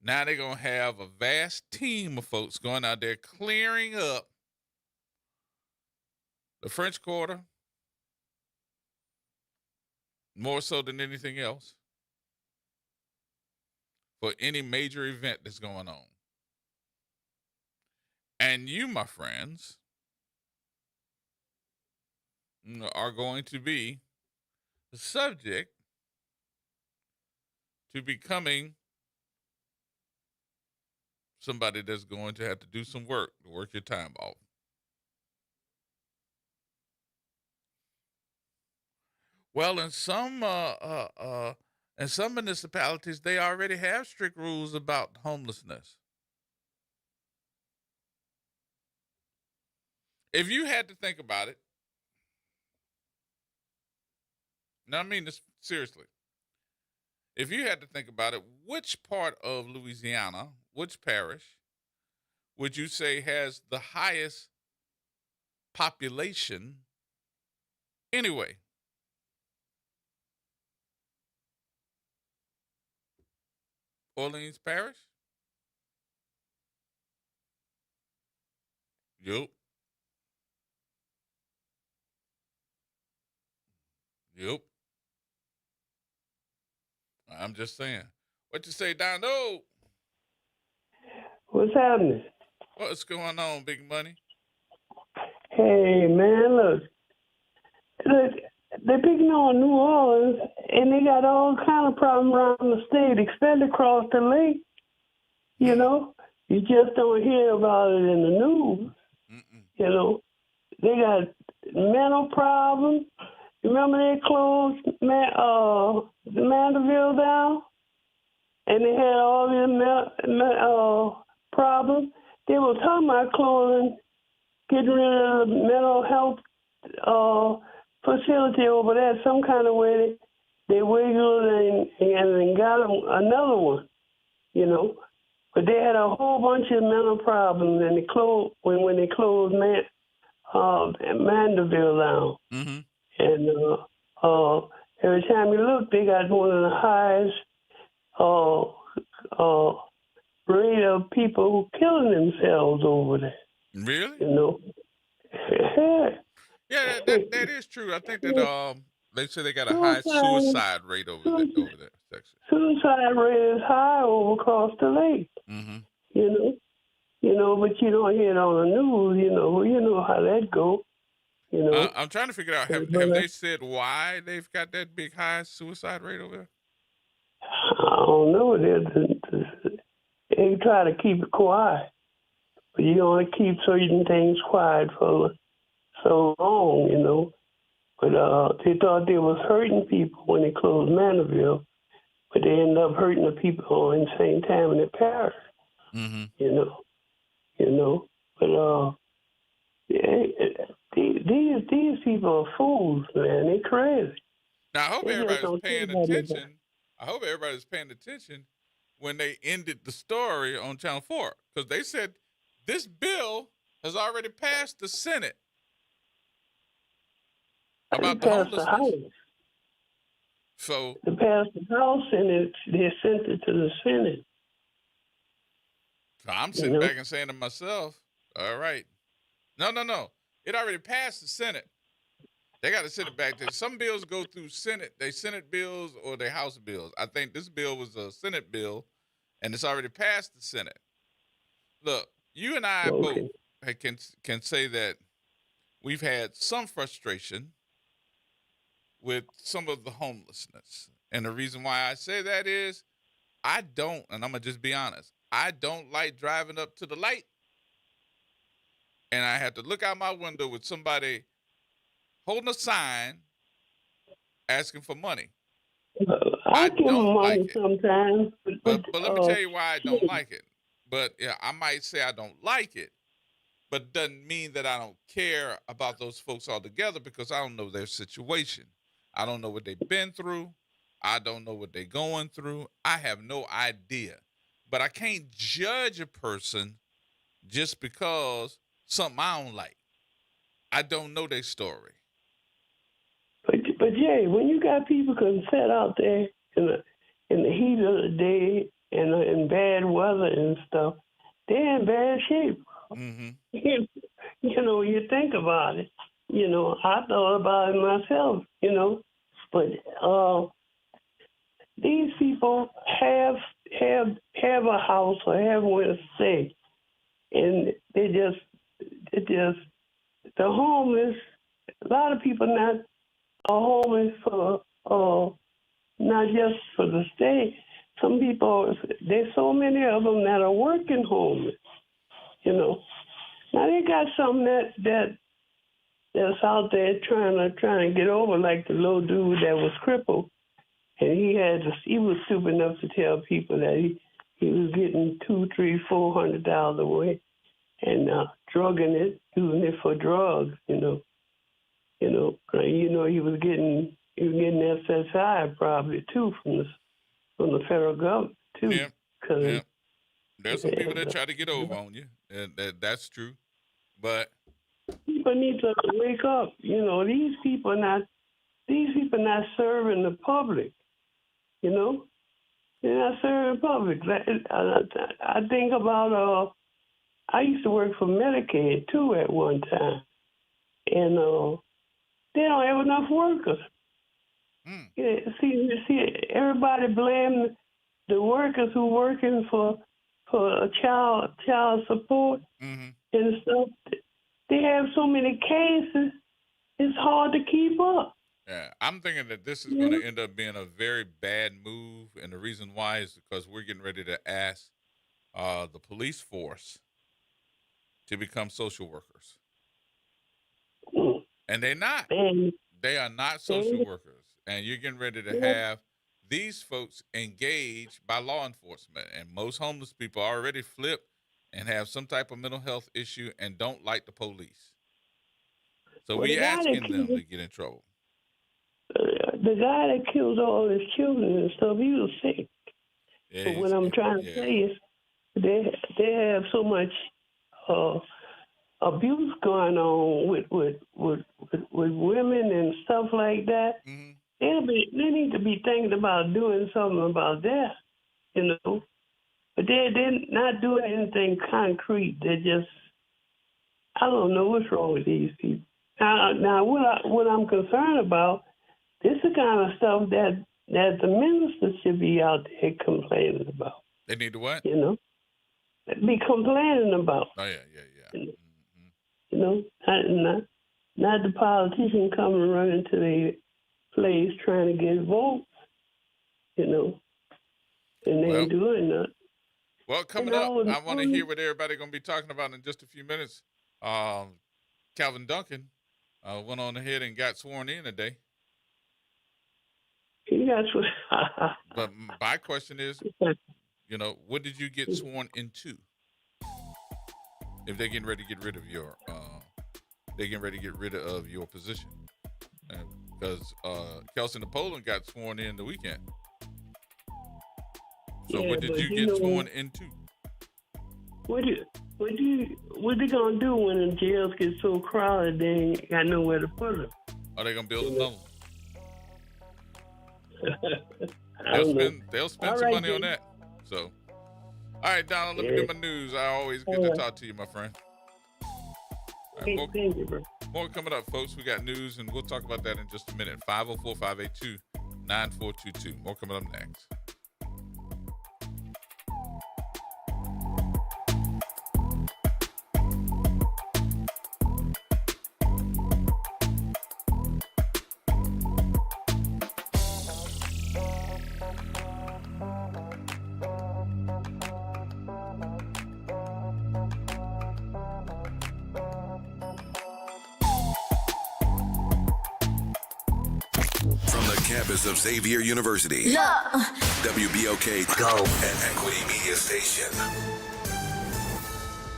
Now they're going to have a vast team of folks going out there clearing up the French Quarter, more so than anything else, for any major event that's going on. And you, my friends, are going to be the subject to becoming somebody that's going to have to do some work to work your time off. Well, in some municipalities, they already have strict rules about homelessness. If you had to think about it, now I mean this seriously. If you had to think about it, which part of Louisiana, which parish, would you say has the highest population anyway? Orleans Parish? Yup. Yup. I'm just saying. What you say, Dono? What's happening? What's going on, Big Money? Hey, man, look, they're picking on New Orleans, and they got all kind of problems around the state, especially across the lake. You know, you just don't hear about it in the news. You know, they got mental problems. Remember they closed the Mandeville down, and they had all these problems. They were talking about closing, getting rid of the mental health facility over there. Some kind of way they wiggled and got another one, you know. But they had a whole bunch of mental problems, and they closed when they closed Mandeville down. Mm-hmm. And every time you look, they got one of the highest rate of people who killing themselves over there. Really? You know. Yeah, that is true. I think that they say they got a high suicide rate over that section. Suicide rate is high over across the lake. Mm-hmm. You know, but you don't hear it on the news. You know how that go. You know. I'm trying to figure out have they said why they've got that big high suicide rate over there? I don't know. They try to keep it quiet, but you only keep certain things quiet for so long, you know. But they thought they was hurting people when they closed Mandeville, but they ended up hurting the people in the same time in the parish. Mm-hmm. You know. But these people are fools, man. They crazy. Now I hope everybody's paying attention. I hope everybody's paying attention when they ended the story on Channel 4, because they said this bill has already passed the Senate about the homelessness. So they passed the House and they sent it to the Senate. So I'm sitting back and saying to myself, all right. No. It already passed the Senate. They got to send it back. Some bills go through Senate. They Senate bills or they House bills. I think this bill was a Senate bill, and it's already passed the Senate. Look, you and I both can say that we've had some frustration with some of the homelessness. And the reason why I say that is I don't, and I'm going to just be honest, I don't like driving up to the light and I have to look out my window with somebody holding a sign asking for money. I give them money sometimes. But let me tell you why I don't like it. But yeah, I might say I don't like it, but it doesn't mean that I don't care about those folks altogether because I don't know their situation. I don't know what they've been through. I don't know what they're going through. I have no idea. But I can't judge a person just because something I don't like. I don't know their story. But Jay, when you got people can sit out there in the heat of the day and in bad weather and stuff, they're in bad shape. Mm-hmm. You know, you think about it. You know, I thought about it myself. You know, but these people have a house or have where to stay, and the homeless. A lot of people not are homeless for not just for the stay. Some people, there's so many of them that are working homeless. You know, now they got some that's out there trying to get over, like the little dude that was crippled, and he was stupid enough to tell people that he was getting $200, $300, $400 away, and drugging it, using it for drugs. You know, he was getting SSI probably too from the federal government too. Yeah. There's some people that try to get over on you, and that's true. But people need to wake up. You know, these people not serving the public. You know, they're not serving the public. I think about I used to work for Medicaid too at one time, and they don't have enough workers. Yeah, see, everybody blame the workers who working for child support and stuff. They have so many cases, it's hard to keep up. Yeah, I'm thinking that this is going to end up being a very bad move, and the reason why is because we're getting ready to ask the police force to become social workers, and they're not. They are not social workers. And you're getting ready to have these folks engaged by law enforcement. And most homeless people already flip and have some type of mental health issue and don't like the police. So we're asking them to get in trouble. The guy that killed all his children and stuff, he was sick. Yeah, but what I'm trying to say is they have so much abuse going on with women and stuff like that. They need to be thinking about doing something about that, you know. But they're not doing anything concrete. They're just, I don't know what's wrong with these people. Now what I'm concerned about, this is the kind of stuff that the ministers should be out there complaining about. They need to what? You know, be complaining about. Oh yeah. You know, not the politician coming running to the place trying to get votes. You know, and they ain't doing nothing. Well, coming up, I want to hear what everybody's going to be talking about in just a few minutes. Calvin Duncan went on ahead and got sworn in today. He got sworn. But my question is, you know, what did you get sworn into? If they're getting ready to get rid of your position, because Kelsey Napoleon got sworn in the weekend. So what did you get sworn into? What they gonna do when the jails get so crowded they ain't got nowhere to put them? Are they gonna build another one? They'll spend some money on that. So, all right, Donald, let me do my news. I always get to talk to you, my friend. All right, thank you, bro. More coming up, folks. We got news, and we'll talk about that in just a minute. 504-582-9422. More coming up next. Campus of Xavier University. Yeah. WBOK Go and Equity Media Station.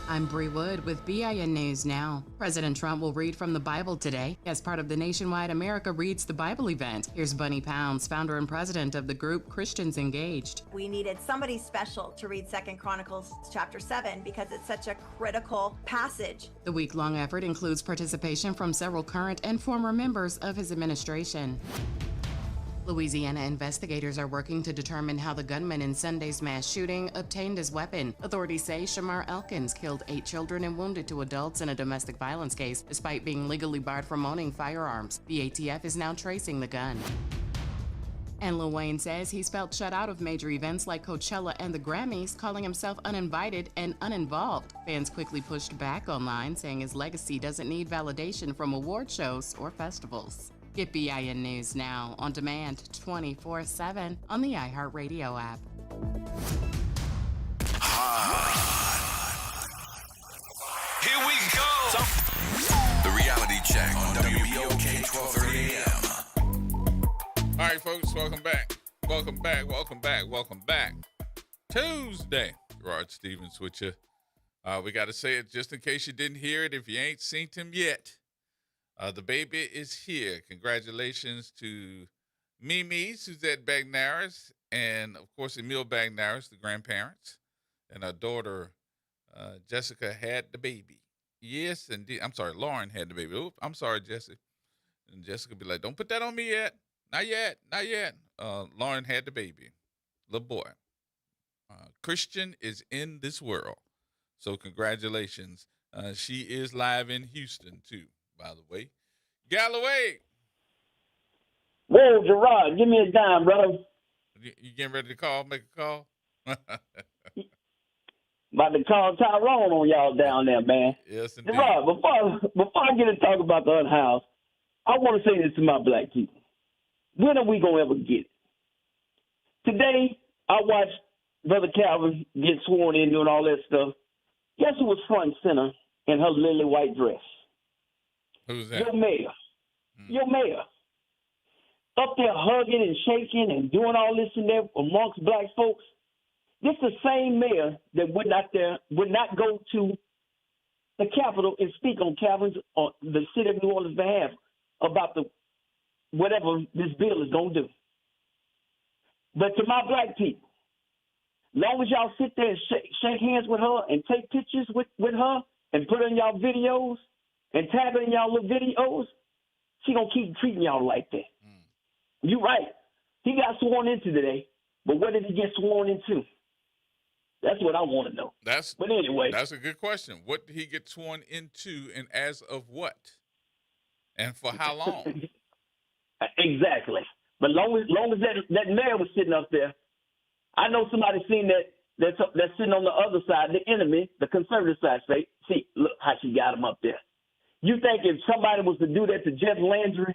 I'm Bree Wood with BIN News Now. President Trump will read from the Bible today as part of the nationwide America Reads the Bible event. Here's Bunny Pounds, founder and president of the group Christians Engaged. We needed somebody special to read 2 Chronicles chapter 7 because it's such a critical passage. The week-long effort includes participation from several current and former members of his administration. Louisiana investigators are working to determine how the gunman in Sunday's mass shooting obtained his weapon. Authorities say Shamar Elkins killed 8 children and wounded 2 adults in a domestic violence case, despite being legally barred from owning firearms. The ATF is now tracing the gun. And Lil Wayne says he's felt shut out of major events like Coachella and the Grammys, calling himself uninvited and uninvolved. Fans quickly pushed back online, saying his legacy doesn't need validation from award shows or festivals. Get BIN News Now on demand 24/7 on the iHeartRadio app. Here we go. The reality check on WBOK 1230 AM. All right, folks, welcome back. Welcome back. Welcome back. Welcome back. Tuesday, Gerard Stevens with you. We got to say it just in case you didn't hear it. If you ain't seen him yet. The baby is here. Congratulations to Mimi, Suzette Bagnaris, and, of course, Emil Bagnaris, the grandparents. And our daughter, Jessica, had the baby. Yes, indeed. I'm sorry, Lauren had the baby. Oops, I'm sorry, Jessica. And Jessica be like, don't put that on me yet. Not yet. Not yet. Lauren had the baby. Little boy. Christian is in this world. So congratulations. She is live in Houston, too. By the way, Galloway. Whoa, Gerard, give me a dime, brother. You getting ready to call? Make a call? About to call Tyrone on y'all down there, man. Yes, indeed. Gerard, before I get to talk about the unhoused, I want to say this to my black people. When are we going to ever get it? Today, I watched Brother Calvin get sworn in doing all that stuff. Guess who was front and center in her lily white dress? Who's that? Your mayor. Your mayor. Up there hugging and shaking and doing all this and that amongst black folks. This is the same mayor that would not go to the Capitol and speak on Calvin's or the city of New Orleans' behalf about whatever this bill is going to do. But to my black people, long as y'all sit there and shake hands with her and take pictures with her and put in y'all videos, and tag her in y'all little videos, she gonna keep treating y'all like that. You right. He got sworn into today, but what did he get sworn into? That's what I want to know. But anyway. That's a good question. What did he get sworn into and as of what? And for how long? Exactly. But long as that mayor was sitting up there, I know somebody seen that's sitting on the other side, the enemy, the conservative side, say, see, look how she got him up there. You think if somebody was to do that to Jeff Landry,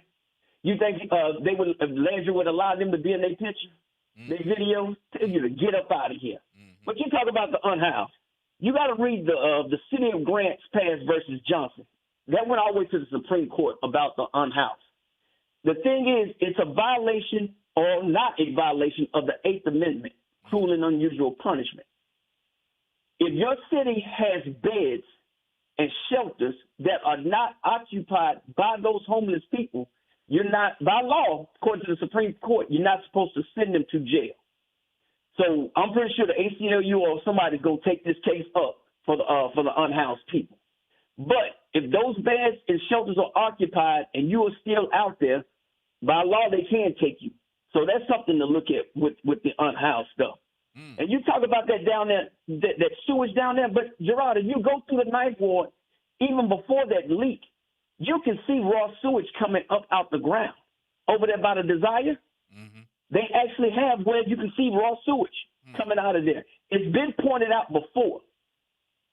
you think Landry would allow them to be in their picture, their videos? Tell you to get up out of here. But you talk about the unhoused. You got to read the City of Grants Pass versus Johnson. That went all the way to the Supreme Court about the unhoused. The thing is, it's a violation or not a violation of the 8th Amendment, cruel and unusual punishment. If your city has beds and shelters that are not occupied by those homeless people, you're not, by law, according to the Supreme Court, you're not supposed to send them to jail. So I'm pretty sure the ACLU or somebody go take this case up for the unhoused people. But if those beds and shelters are occupied and you are still out there, by law they can take you. So that's something to look at with the unhoused stuff. And you talk about that down there, that sewage down there, but Gerard, if you go through the Ninth Ward, even before that leak, you can see raw sewage coming up out the ground. Over there by the Desire, they actually have where you can see raw sewage coming out of there. It's been pointed out before.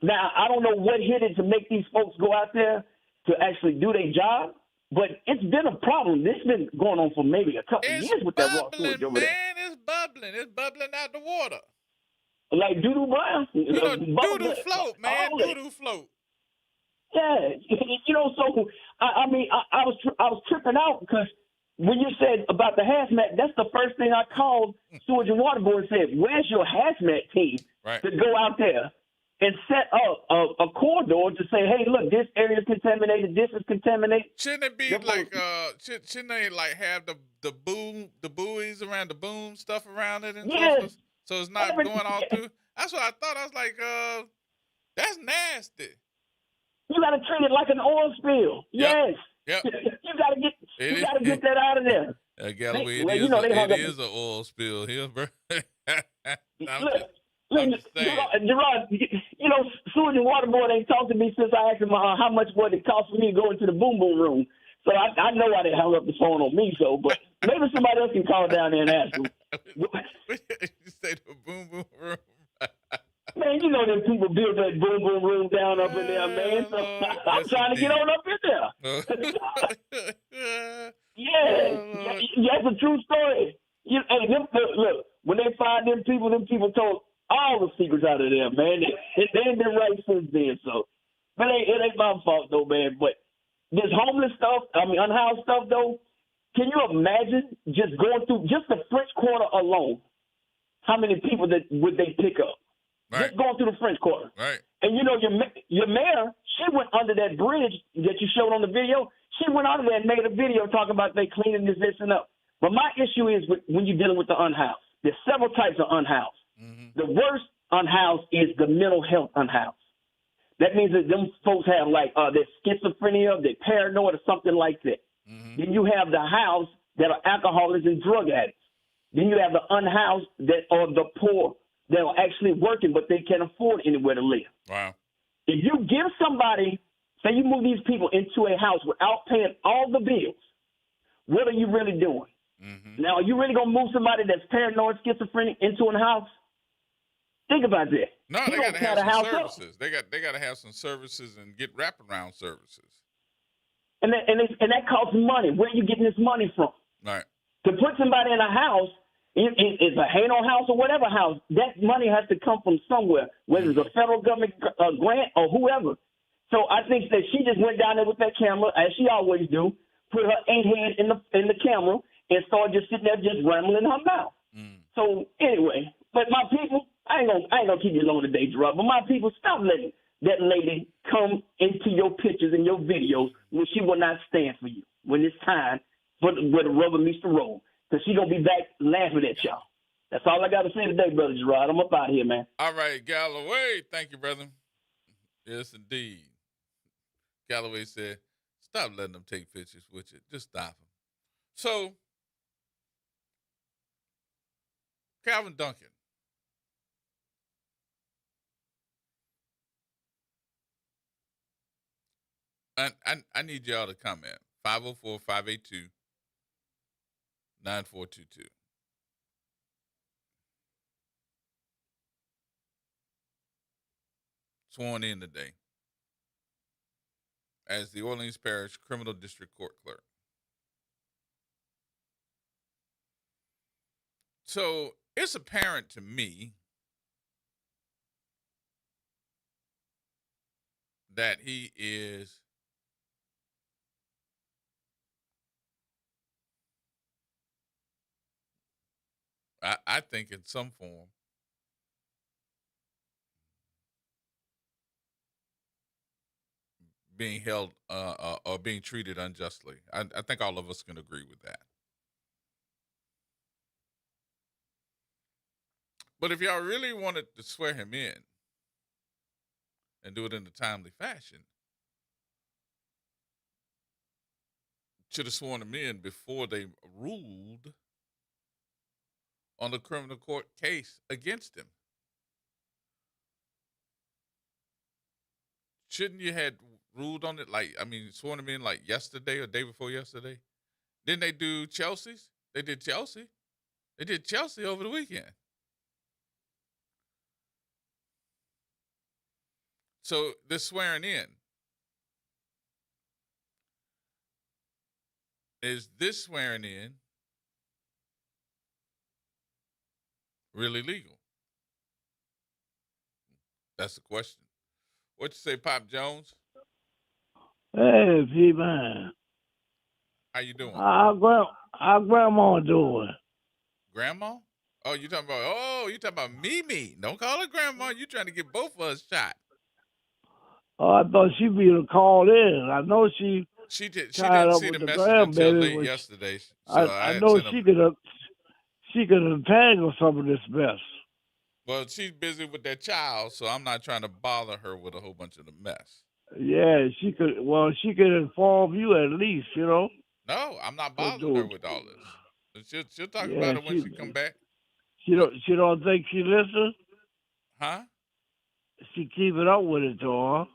Now, I don't know what hit it to make these folks go out there to actually do their job, but it's been a problem. This has been going on for maybe a couple of years with that raw sewage over there. Man, it's bubbling. It's bubbling out the water. Like doo-doo brown? Doo-doo float, man. Doo-doo float. Yeah. So, I was tripping out because when you said about the hazmat, that's the first thing I called Sewage and Water Board and said, where's your hazmat team to go out there and set up a corridor to say, hey, look, this area is contaminated, this is contaminated. Shouldn't it be like shouldn't they like have the buoys around the boom stuff around it and stuff? So it's not going all through? That's what I thought. I was like, that's nasty. You gotta treat it like an oil spill. Yes. Yep. You gotta get that out of there. Galloway, it is an oil spill here, bro. Look, Gerard, Sewage and Water Board ain't talked to me since I asked him how much would it cost for me to go into the boom boom room. So I know why they hung up the phone on me. So, but maybe somebody else can call down there and ask them. You say the boom boom room. Man, you know them people build that boom boom room down up in there, man. So I'm trying to get on up in there. That's a true story. Look, when they find them people told all the secrets out of there, man. They ain't been right since then. So, but it ain't my fault though, man. But this homeless stuff, unhoused stuff though, can you imagine just going through just the French Quarter alone? How many people would they pick up? Right. Just going through the French Quarter. Right. And your mayor, she went under that bridge that you showed on the video. She went under there and made a video talking about they cleaning this and up. But my issue is when you're dealing with the unhoused. There's several types of unhoused. The worst unhoused is the mental health unhoused. That means that them folks have they're schizophrenia, they're paranoid or something like that. Then you have the housed that are alcoholics and drug addicts. Then you have the unhoused that are the poor that are actually working, but they can't afford anywhere to live. Wow. If you give somebody, say you move these people into a house without paying all the bills, what are you really doing? Now, are you really going to move somebody that's paranoid, schizophrenic into a house? Think about that. No, they got to have some services. They got to have some services and get wraparound services. And that costs money. Where are you getting this money from? Right. To put somebody in a house, it's a Hano house or whatever house, that money has to come from somewhere, whether it's a federal government grant or whoever. So I think that she just went down there with that camera, as she always do, put her 8 head in the camera, and started just sitting there just rambling in her mouth. So anyway, but my people, I ain't gonna keep you long today, Gerard, but my people, stop letting that lady come into your pictures and your videos when she will not stand for you, when it's time for where the rubber meets the road. Because she going to be back laughing at y'all. That's all I got to say today, Brother Gerard. I'm up out here, man. All right, Galloway. Thank you, brother. Yes, indeed. Galloway said, stop letting them take pictures with you. Just stop them. So, Calvin Duncan. I need y'all to comment. 504-582-9422. Sworn in today as the Orleans Parish Criminal District Court Clerk. So it's apparent to me that he is I think in some form being held or being treated unjustly. I think all of us can agree with that. But if y'all really wanted to swear him in and do it in a timely fashion, should have sworn him in before they ruled on the criminal court case against him. Shouldn't you have ruled on it? Like, I mean, sworn them in like yesterday or day before yesterday. Didn't they do Chelsea's? They did Chelsea. They did Chelsea over the weekend. So this swearing in, is this swearing in really legal? That's the question. What you say, Pop Jones? Hey, P-Man. How you doing? How grandma doing? Grandma? Oh, you talking about Mimi. Don't call her grandma. You trying to get both of us shot. Oh, I thought she'd be able to call in. I know she She tied didn't up see with the the message until grandbaby, late which yesterday. So I I had know sent she her. could untangle some of this mess. Well, she's busy with that child, so I'm not trying to bother her with a whole bunch of the mess. Yeah, she could. Well, she could inform you at least, you know. No, I'm not bothering her with all this. She'll talk Yeah, about it when she come back. She don't think she listens. Huh? She keeping up with it, though, huh?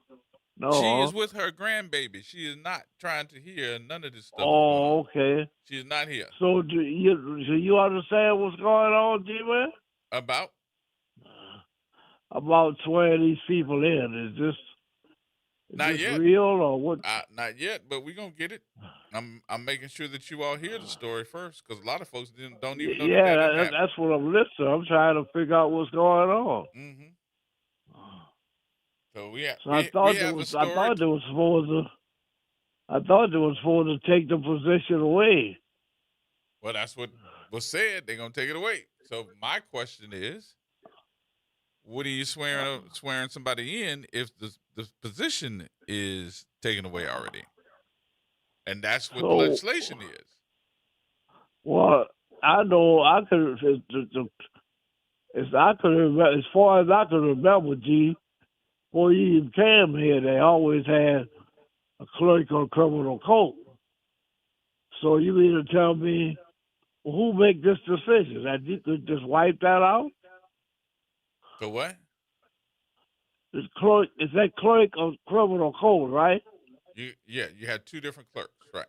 No. She Huh? is with her grandbaby. She is not trying to hear none of this stuff that's going Oh, on. okay. She is not here. So do you understand what's going on, G-Man? About Swearing these people in. Is not this yet. real or what? Not yet, but we're gonna get it. I'm making sure that you all hear the story first, because a lot of folks don't even know that didn't happen. That's what I'm listening. I'm trying to figure out what's going on. Mm-hmm. So we have. So I thought they were supposed to take the position away. Well, that's what was said. They're gonna take it away. So my question is, what are you swearing somebody in if the position is taken away already? And that's what the legislation is. Well, I know I could. As far as I can remember, G, before you even came here, they always had a clerk on criminal code. So you mean to tell me who make this decision? That you could just wipe that out? The what? Is that clerk of criminal code, right? You had two different clerks, right?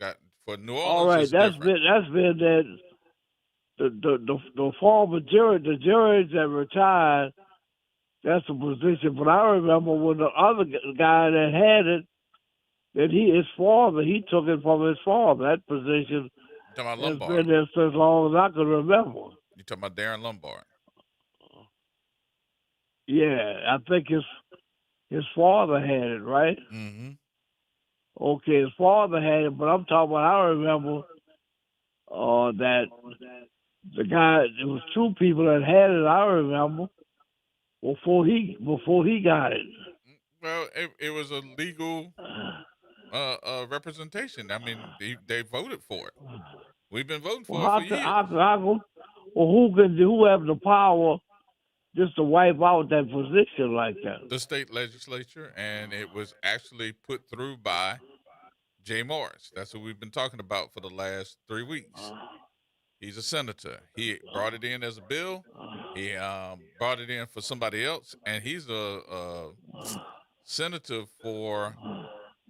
Got for New Orleans. All right, it's that's different. been that the former the juries that retired. That's a position, but I remember when the other guy that had it, that his father, he took it from his father. That position has been there since long as I can remember. You talking about Darren Lombard? Yeah, I think his father had it, right? Mm-hmm. Okay, his father had it, but I'm talking about. I remember that the guy. There was two people that had it. I remember before he got it. Well, it was a legal representation. I mean, they voted for it. We've been voting for it for years. Who have the power just to wipe out that position like that? The state legislature, and it was actually put through by Jay Morris. That's what we've been talking about for the last 3 weeks. He's a senator. He brought it in as a bill. He brought it in for somebody else, and he's a senator for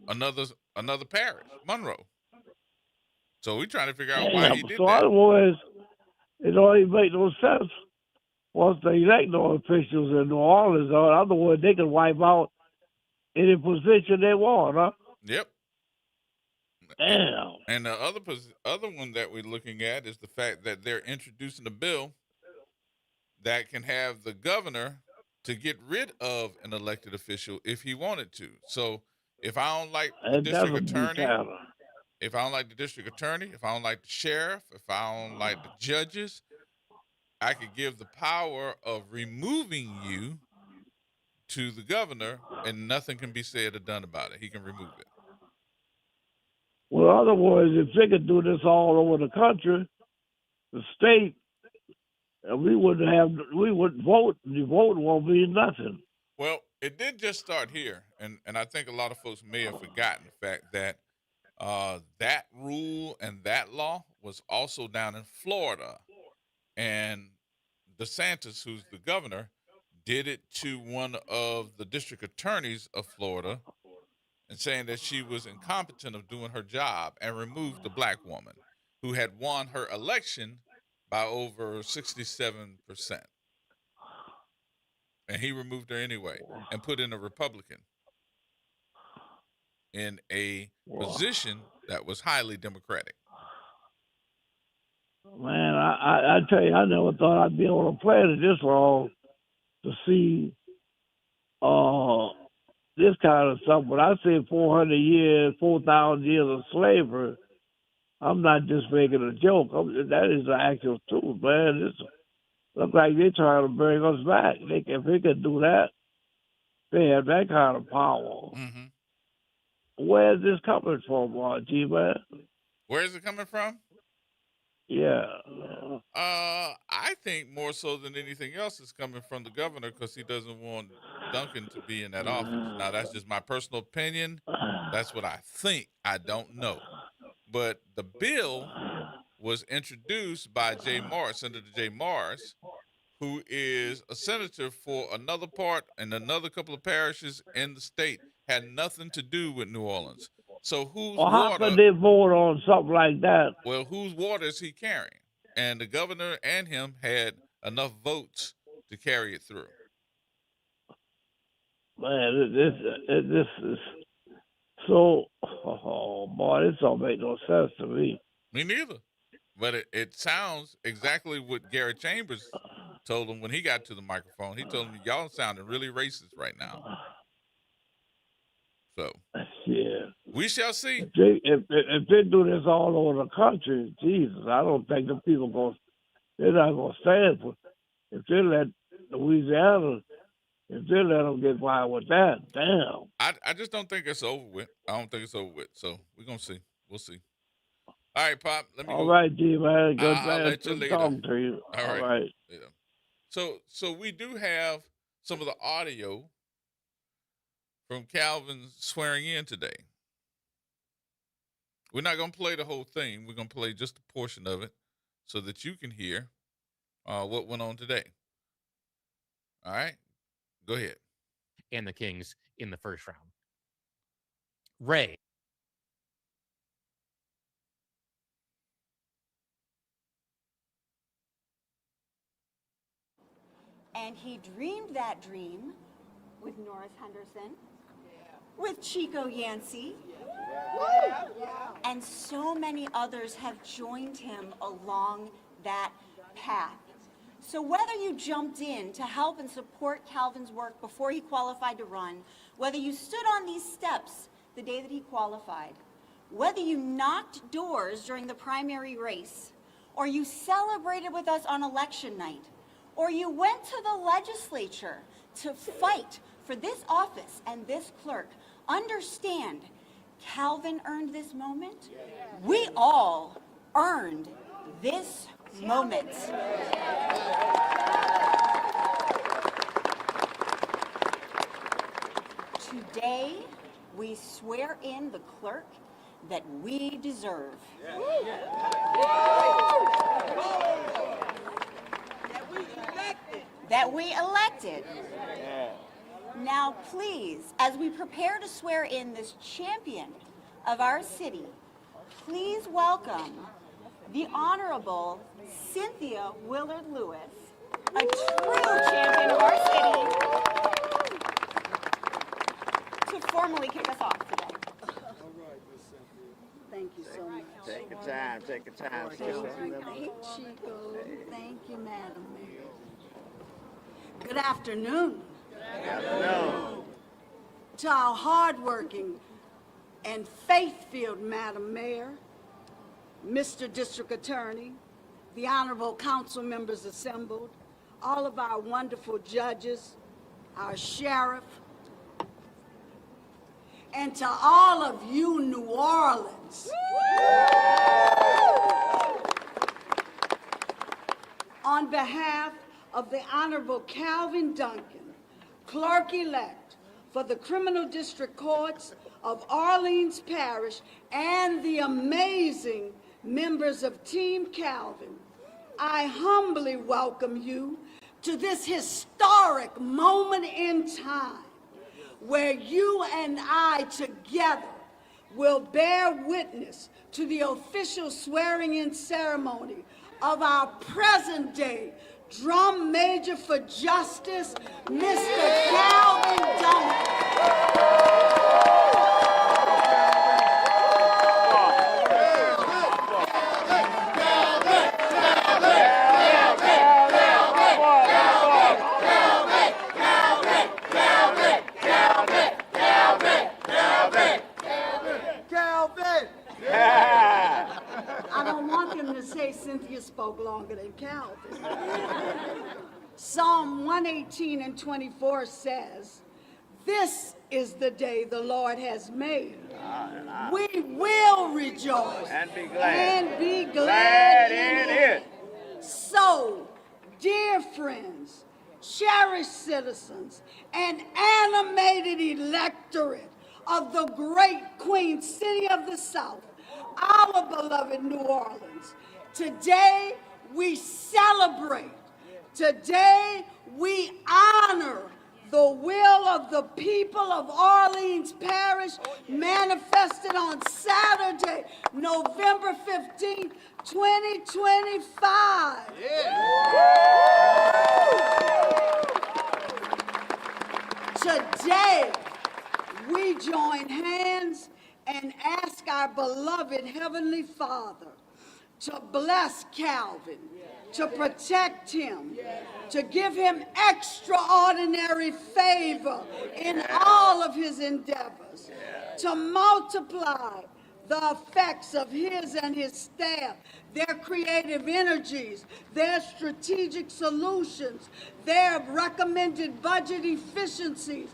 another parish, Monroe. So we're trying to figure out why he did that. Otherwise, it don't even make no sense. Once they elect no officials in New Orleans, otherwise they can wipe out any position they want, huh? Yep. Damn. And the other one that we're looking at is the fact that they're introducing a bill that can have the governor to get rid of an elected official if he wanted to. So if I don't like the district attorney, if I don't like the sheriff, if I don't like the judges, I could give the power of removing you to the governor, and nothing can be said or done about it. He can remove it. Well, in other words, if they could do this all over the country, the state, we would vote. The vote won't be nothing. Well, it did just start here, and I think a lot of folks may have forgotten the fact that that rule and that law was also down in Florida, and DeSantis, who's the governor, did it to one of the district attorneys of Florida, and saying that she was incompetent of doing her job and removed the black woman who had won her election by over 67%. And he removed her anyway and put in a Republican in a position that was highly Democratic. Man, I tell you, I never thought I'd be on a planet this long to see this kind of stuff. When I say 400 years, 4,000 years of slavery, I'm not just making a joke. That is the actual truth, man. It looks like they're trying to bring us back. If they could do that, they have that kind of power. Mm-hmm. Where's this coming from, G-Man? Where is it coming from? Yeah. I think more so than anything else it's coming from the governor because he doesn't want Duncan to be in that office. Now, that's just my personal opinion. That's what I think. I don't know. But the bill was introduced by Senator Jay Morris, who is a senator for another part and another couple of parishes in the state, had nothing to do with New Orleans. So how could they vote on something like that? Well, whose water is he carrying? And the governor and him had enough votes to carry it through. Man, this is so. Oh boy, this don't make no sense to me. Me neither. But it sounds exactly what Garrett Chambers told him when he got to the microphone. He told him, y'all sounding really racist right now. So, yeah, we shall see. If they do this all over the country, Jesus, I don't think the people they're not going to stand for. If they let Louisiana, if they let them get by with that, damn. I just don't think it's over with. I don't think it's over with. So we're gonna see. We'll see. All right, Pop. Let me. All go. right, G man. Good I'll let you later. Talking to you. All right. Later. So we do have some of the audio from Calvin's swearing in today. We're not going to play the whole thing. We're going to play just a portion of it so that you can hear what went on today. All right? Go ahead. And the Kings in the first round. Ray. And he dreamed that dream with Norris Henderson, with Chico Yancey, and so many others have joined him along that path. So whether you jumped in to help and support Calvin's work before he qualified to run, whether you stood on these steps the day that he qualified, whether you knocked doors during the primary race, or you celebrated with us on election night, or you went to the legislature to fight for this office and this clerk, understand, Calvin earned this moment. We all earned this moment. Today, we swear in the clerk that we deserve. That we elected. Now, please, as we prepare to swear in this champion of our city, please welcome the Honorable Cynthia Willard Lewis, a true champion of our city, to formally kick us off today. Thank you so much. Take your time, take your time. Hey, Chico. Thank you, Madam Mayor. Good afternoon. Good afternoon. To our hardworking and faith-filled Madam Mayor, Mr. District Attorney, the honorable council members assembled, all of our wonderful judges, our sheriff, and to all of you New Orleans. On behalf of the Honorable Calvin Duncan, Clerk-elect for the Criminal District Courts of Orleans Parish, and the amazing members of Team Calvin, I humbly welcome you to this historic moment in time where you and I together will bear witness to the official swearing-in ceremony of our present-day drum major for justice, Mr. Calvin Duncan. I don't want them to say Cynthia spoke longer than Calvin. Psalm 118 and 24 says, "This is the day the Lord has made. We will rejoice and be glad, in it." So, dear friends, cherished citizens, and animated electorate of the great Queen City of the South, our beloved New Orleans, today we celebrate, today we honor the will of the people of Orleans Parish manifested on Saturday, November 15, 2025. Today, we join hands and ask our beloved Heavenly Father to bless Calvin, to protect him, to give him extraordinary favor in all of his endeavors, to multiply the effects of his and his staff, their creative energies, their strategic solutions, their recommended budget efficiencies,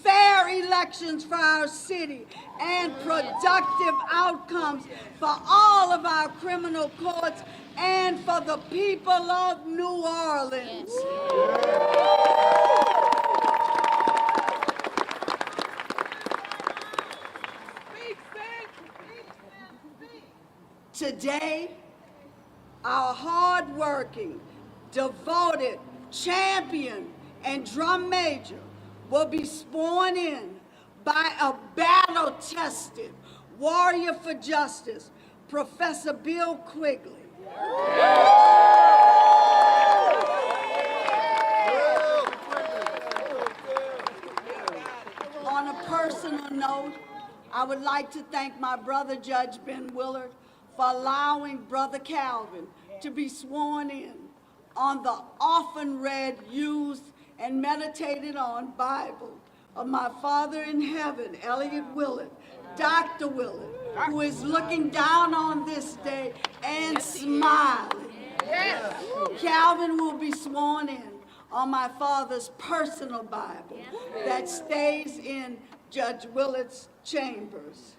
fair elections for our city, and productive outcomes for all of our criminal courts and for the people of New Orleans. Today, our hard-working, devoted champion and drum major will be sworn in by a battle-tested warrior for justice, Professor Bill Quigley. On a personal note, I would like to thank my brother, Judge Ben Willard, for allowing Brother Calvin to be sworn in on the often read, used, and meditated on Bible of my Father in heaven, Elliot Willard, Dr. Willard, who is looking down on this day and smiling. Calvin will be sworn in on my father's personal Bible that stays in Judge Willard's chambers.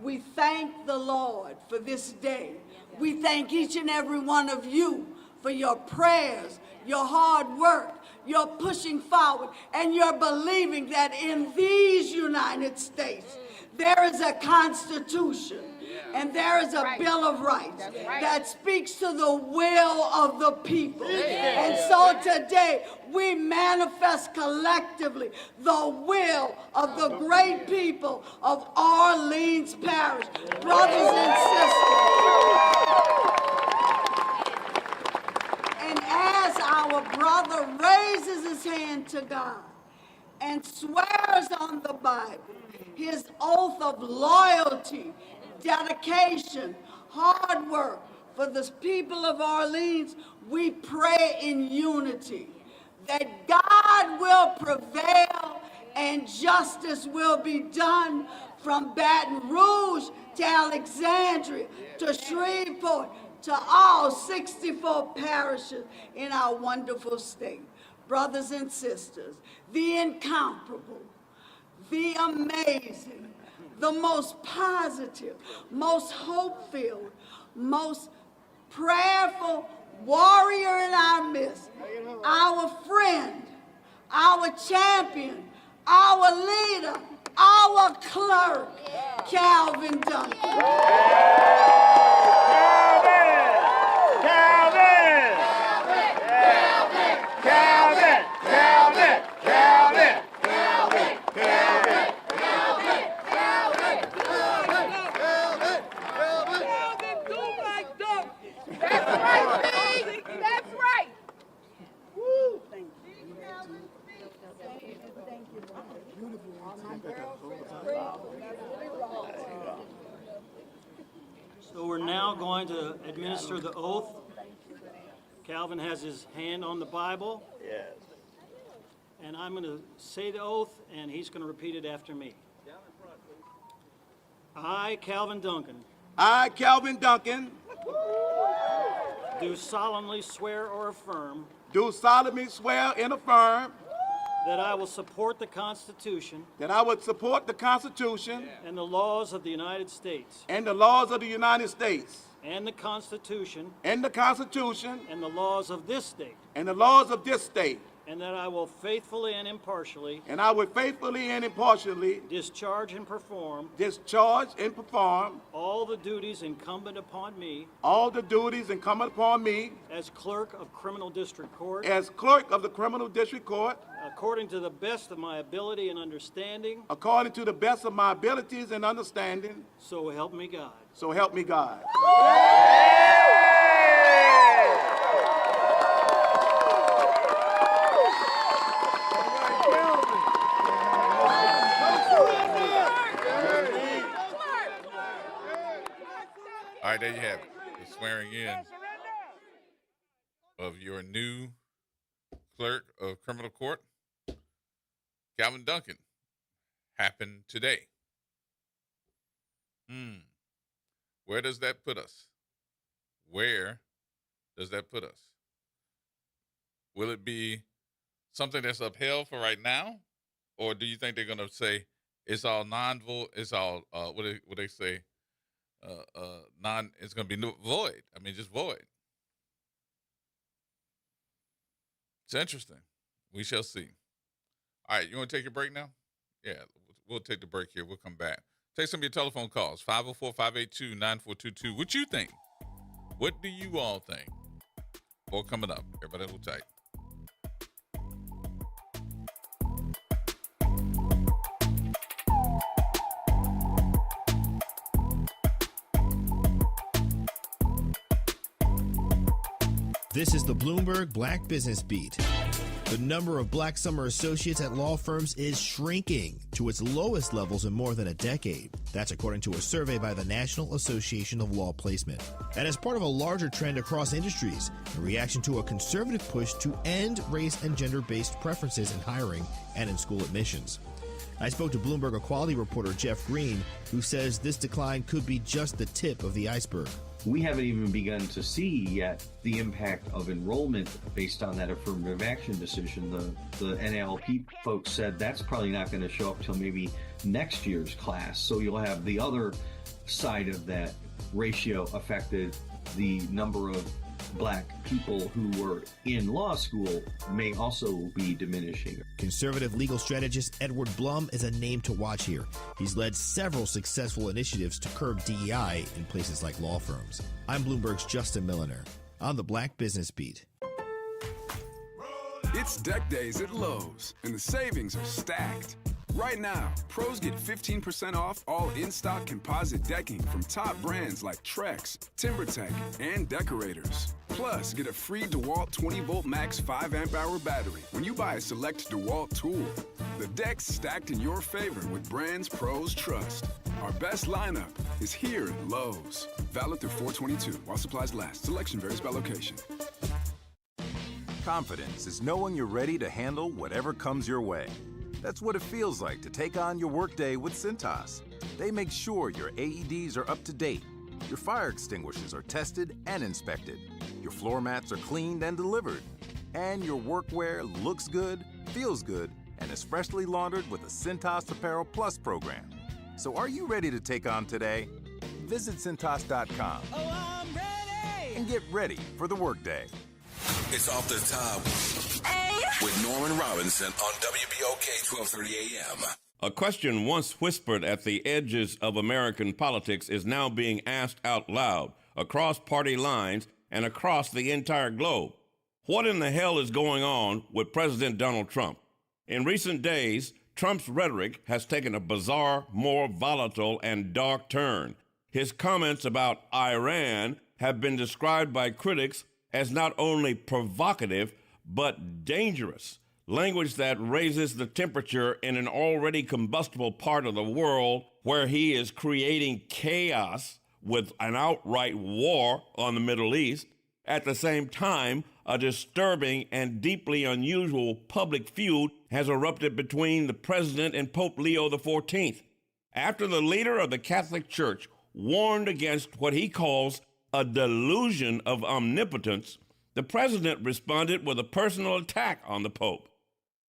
We thank the Lord for this day. We thank each and every one of you for your prayers, your hard work, your pushing forward, and your believing that in these United States, there is a Constitution and there is a Bill of Rights that speaks to the will of the people. And so today, we manifest collectively the will of the great people of Orleans Parish, brothers and sisters. And as our brother raises his hand to God and swears on the Bible, his oath of loyalty, dedication, hard work for the people of Orleans, we pray in unity that God will prevail and justice will be done from Baton Rouge to Alexandria to Shreveport to all 64 parishes in our wonderful state. Brothers and sisters, the incomparable, the amazing, the most positive, most hope-filled, most prayerful warrior in our midst, our friend, our champion, our leader, our clerk, Calvin Duncan. Calvin! That's right, Pete. That's right. Woo. Thank you. Thank you. So we're now going to administer the oath. Calvin has his hand on the Bible. Yes. And I'm going to say the oath, and he's going to repeat it after me. I, Calvin Duncan, I, Calvin Duncan, do solemnly swear or affirm do solemnly swear and affirm that I will support the Constitution that I would support the Constitution and the laws of the United States and the laws of the United States and the Constitution and the Constitution and the laws of this state, and the laws of this state, and that I will faithfully and impartially and I would faithfully and impartially discharge and perform all the duties incumbent upon me as clerk of Criminal District Court as clerk of the Criminal District Court according to the best of my ability and understanding. according to the best of my abilities and understanding. So help me God. So help me God. All right, there you have it. The swearing in of your new clerk of criminal court, Calvin Duncan, happened today. Where does that put us? Where does that put us? Will it be something that's upheld for right now? Or do you think they're going to say it's all non-void, it's all, what they say, it's going to be void. I mean, just void. It's interesting. We shall see. All right, you want to take your break now? Yeah, we'll take the break here. We'll come back. Take some of your telephone calls, 504-582-9422. What you think? What do you all think? More coming up. Everybody hold tight. This is the Bloomberg Black Business Beat. The number of Black summer associates at law firms is shrinking to its lowest levels in more than a decade. That's according to a survey by the National Association of Law Placement. And as part of a larger trend across industries, in reaction to a conservative push to end race and gender-based preferences in hiring and in school admissions. I spoke to Bloomberg Equality reporter Jeff Green, who says this decline could be just the tip of the iceberg. We haven't even begun to see yet the impact of enrollment based on that affirmative action decision. The NALP folks said that's probably not going to show up till maybe next year's class. So you'll have the other side of that ratio affected. The number of Black people who were in law school may also be diminishing. Conservative legal strategist Edward Blum is a name to watch here. He's led several successful initiatives to curb DEI in places like law firms. I'm Bloomberg's Justin Milliner on the Black Business Beat. It's deck days at Lowe's, and the savings are stacked. Right now, pros get 15% off all in-stock composite decking from top brands like Trex, TimberTech, and Decorators. Plus, get a free DeWalt 20-volt max 5-amp-hour battery when you buy a select DeWalt tool. The deck's stacked in your favor with brands pros trust. Our best lineup is here at Lowe's. Valid through 4/22 while supplies last. Selection varies by location. Confidence is knowing you're ready to handle whatever comes your way. That's what it feels like to take on your workday with Cintas. They make sure your AEDs are up to date, your fire extinguishers are tested and inspected, your floor mats are cleaned and delivered, and your workwear looks good, feels good, and is freshly laundered with the Cintas Apparel Plus program. So are you ready to take on today? Visit Cintas.com and get ready for the workday. It's Off the Top with Norman Robinson on WBOK 1230 AM. A question once whispered at the edges of American politics is now being asked out loud, across party lines and across the entire globe. What in the hell is going on with President Donald Trump? In recent days, Trump's rhetoric has taken a bizarre, more volatile and dark turn. His comments about Iran have been described by critics as not only provocative, but dangerous. Language that raises the temperature in an already combustible part of the world where he is creating chaos with an outright war on the Middle East. At the same time, a disturbing and deeply unusual public feud has erupted between the president and Pope Leo XIV. After the leader of the Catholic Church warned against what he calls a delusion of omnipotence, the president responded with a personal attack on the Pope.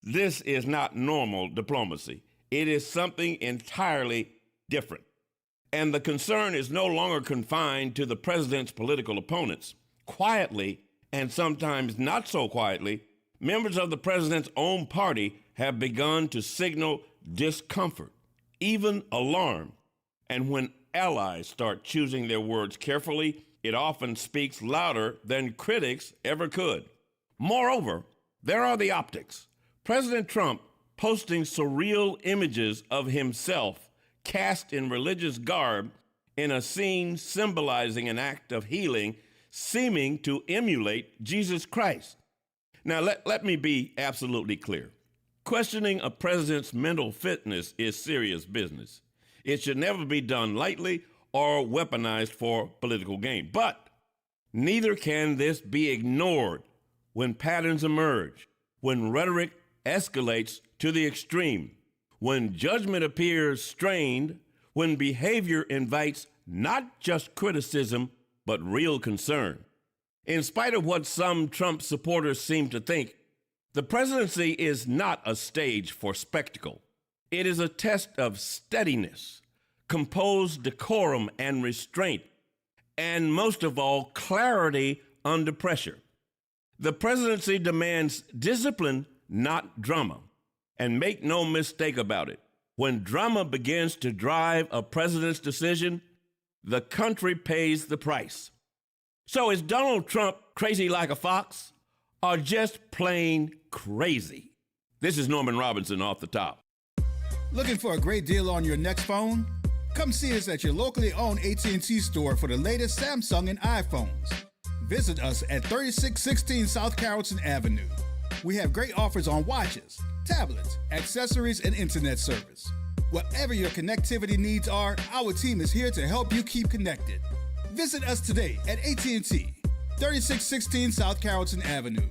This is not normal diplomacy. It is something entirely different. And the concern is no longer confined to the president's political opponents. Quietly, and sometimes not so quietly, members of the president's own party have begun to signal discomfort, even alarm. And when allies start choosing their words carefully, it often speaks louder than critics ever could. Moreover, there are the optics. President Trump posting surreal images of himself cast in religious garb in a scene symbolizing an act of healing, seeming to emulate Jesus Christ. Now, let me be absolutely clear. Questioning a president's mental fitness is serious business. It should never be done lightly or weaponized for political gain. But neither can this be ignored when patterns emerge, when rhetoric escalates to the extreme, when judgment appears strained, when behavior invites not just criticism, but real concern. In spite of what some Trump supporters seem to think, the presidency is not a stage for spectacle. It is a test of steadiness, composed decorum and restraint, and most of all, clarity under pressure. The presidency demands discipline, not drama. And make no mistake about it, when drama begins to drive a president's decision, the country pays the price. So is Donald Trump crazy like a fox, or just plain crazy? This is Norman Robinson off the top. Looking for a great deal on your next phone? Come see us at your locally owned AT&T store for the latest Samsung and iPhones. Visit us at 3616 South Carrollton Avenue. We have great offers on watches, tablets, accessories, and internet service. Whatever your connectivity needs are, our team is here to help you keep connected. Visit us today at AT&T, 3616 South Carrollton Avenue.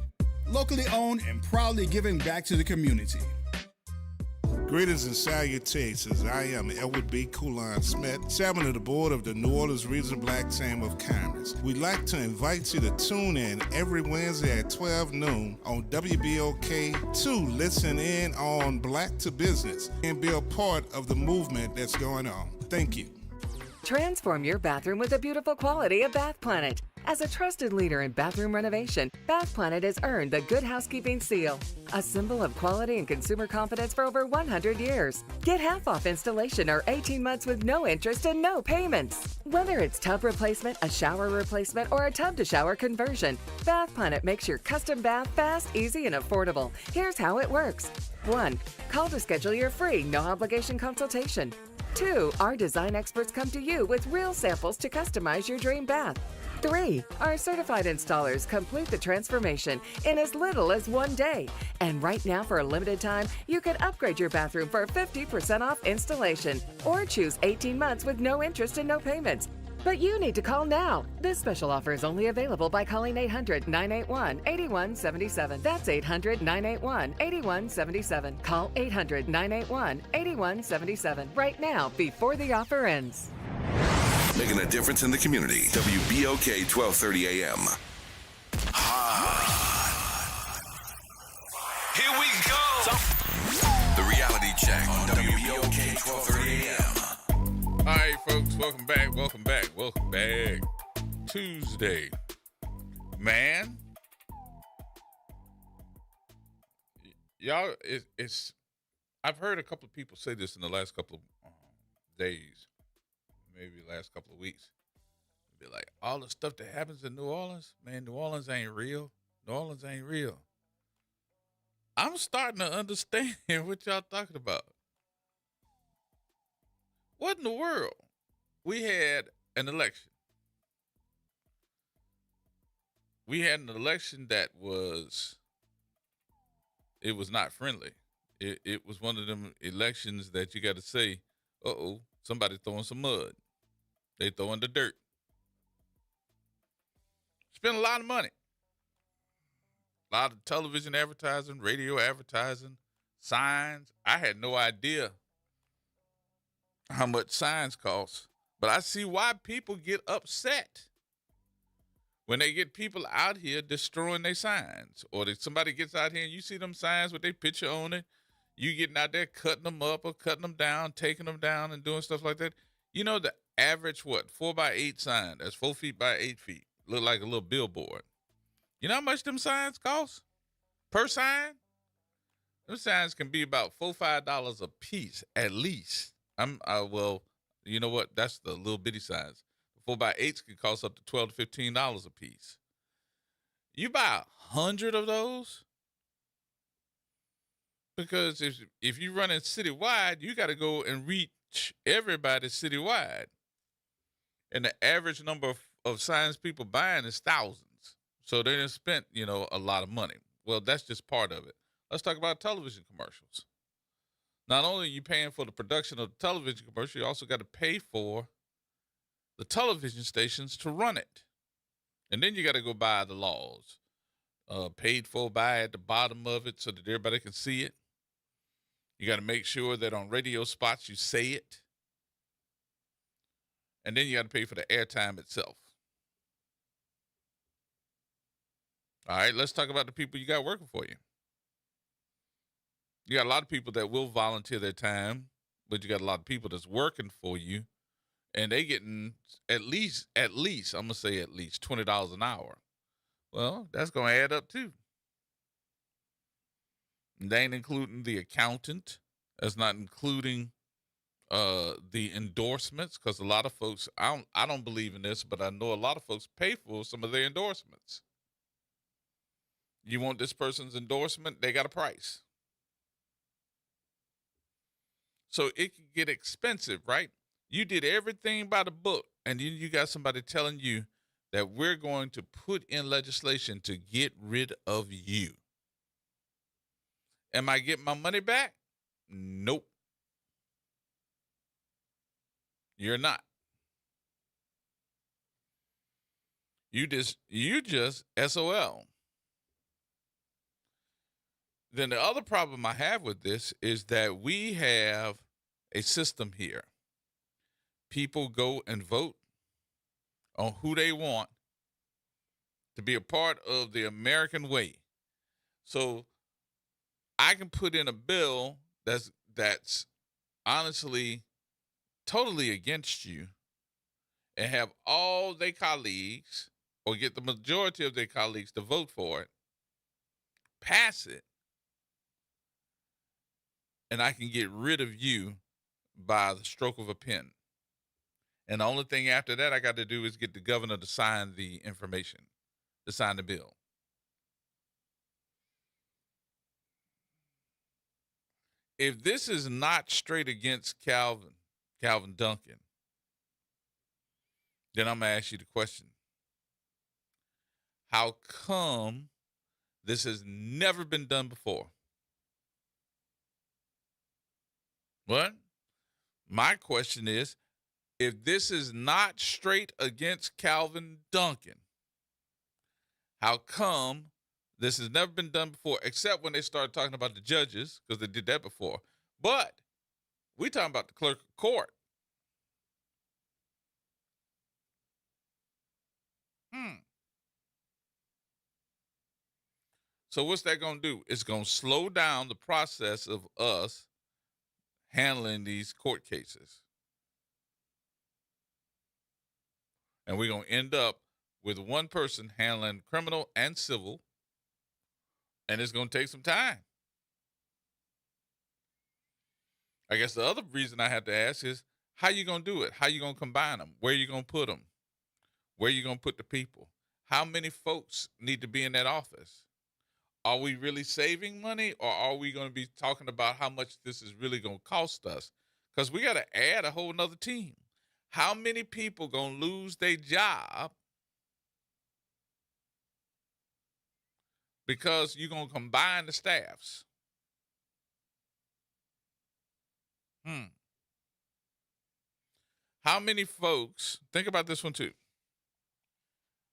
Locally owned and proudly giving back to the community. Greetings and salutations. I am Edward B. Coulon Smith, chairman of the board of the New Orleans Regional Black Chamber of Commerce. We'd like to invite you to tune in every Wednesday at 12 noon on WBOK to listen in on Black to Business and be a part of the movement that's going on. Thank you. Transform your bathroom with the beautiful quality of Bath Planet. As a trusted leader in bathroom renovation, Bath Planet has earned the Good Housekeeping seal, a symbol of quality and consumer confidence for over 100 years. Get half off installation or 18 months with no interest and no payments. Whether it's tub replacement, a shower replacement, or a tub-to-shower conversion, Bath Planet makes your custom bath fast, easy, and affordable. Here's how it works. 1. Call to schedule your free, no-obligation consultation. 2. Our design experts come to you with real samples to customize your dream bath. 3. Our certified installers complete the transformation in as little as 1 day. And right now, for a limited time, you can upgrade your bathroom for 50% off installation or choose 18 months with no interest and no payments. But you need to call now. This special offer is only available by calling 800-981-8177. That's 800-981-8177. Call 800-981-8177 right now before the offer ends. Making a difference in the community. WBOK 1230 AM. Here we go. The reality check on WBOK 1230 AM. All right, folks, welcome back. Tuesday. Man, y'all, I've heard a couple of people say this in the last couple of days, maybe last couple of weeks. Be like, all the stuff that happens in New Orleans, man, New Orleans ain't real. New Orleans ain't real. I'm starting to understand what y'all talking about. What in the world? We had an election. We had an election that was not friendly. It was one of them elections that you got to say, uh-oh, somebody throwing some mud. They throwing the dirt. Spent a lot of money. A lot of television advertising, radio advertising, signs. I had no idea how much signs cost, but I see why people get upset when they get people out here destroying their signs, or that somebody gets out here and you see them signs with their picture on it, you getting out there cutting them up or cutting them down, taking them down and doing stuff like that. You know, the average, 4x8 sign, that's 4 feet by 8 feet, look like a little billboard. You know how much them signs cost per sign? Them signs can be about $4, $5 a piece at least. Well, you know what? That's the little bitty signs. 4x8s can cost up to $12 to $15 a piece. You buy 100 of those, because if you run it citywide, you got to go and reach everybody citywide, and the average number of signs people buying is thousands. So they done spent, a lot of money. Well, that's just part of it. Let's talk about television commercials. Not only are you paying for the production of the television commercial, you also got to pay for the television stations to run it. And then you got to go by the laws. Paid for by at the bottom of it so that everybody can see it. You got to make sure that on radio spots you say it. And then you got to pay for the airtime itself. All right, let's talk about the people you got working for you. You got a lot of people that will volunteer their time, but you got a lot of people that's working for you, and they getting at least, I'm going to say at least $20 an hour. Well, that's going to add up too. And they ain't including the accountant. That's not including the endorsements, because a lot of folks, I don't believe in this, but I know a lot of folks pay for some of their endorsements. You want this person's endorsement, they got a price. So it can get expensive, right? You did everything by the book, and then you got somebody telling you that we're going to put in legislation to get rid of you. Am I getting my money back? Nope. You're not. You just SOL. Then the other problem I have with this is that we have a system here. People go and vote on who they want to be a part of the American way. So I can put in a bill that's honestly totally against you and have all their colleagues, or get the majority of their colleagues to vote for it, pass it, and I can get rid of you by the stroke of a pen. And the only thing after that I got to do is get the governor to sign the information, to sign the bill. If this is not straight against Calvin Duncan, then I'm going to ask you the question. How come this has never been done before? What? My question is, if this is not straight against Calvin Duncan, how come this has never been done before, except when they started talking about the judges, because they did that before. But we talking about the clerk of court. So what's that going to do? It's going to slow down the process of us handling these court cases. And we're going to end up with one person handling criminal and civil, and it's going to take some time. I guess the other reason I have to ask is, how you going to do it? How you going to combine them? Where you going to put them? Where you going to put the people? How many folks need to be in that office? Are we really saving money, or are we going to be talking about how much this is really going to cost us? Because we got to add a whole nother team. How many people gonna lose their job because you're gonna combine the staffs? How many folks, think about this one too.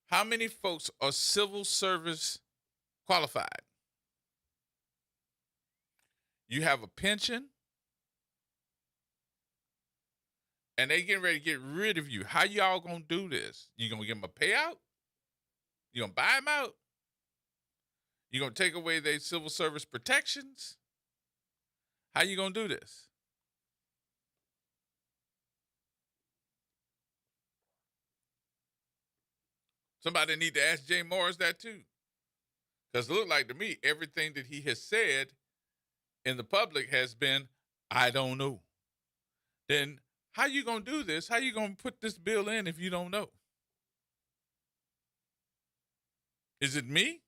How many folks are civil service qualified? You have a pension, and they getting ready to get rid of you. How y'all gonna do this? You gonna give them a payout? You gonna buy them out? You gonna take away their civil service protections? How you gonna do this? Somebody need to ask Jay Morris that too. Because it looked like to me, everything that he has said in the public has been, I don't know. Then how you going to do this? How you going to put this bill in if you don't know? Is it me?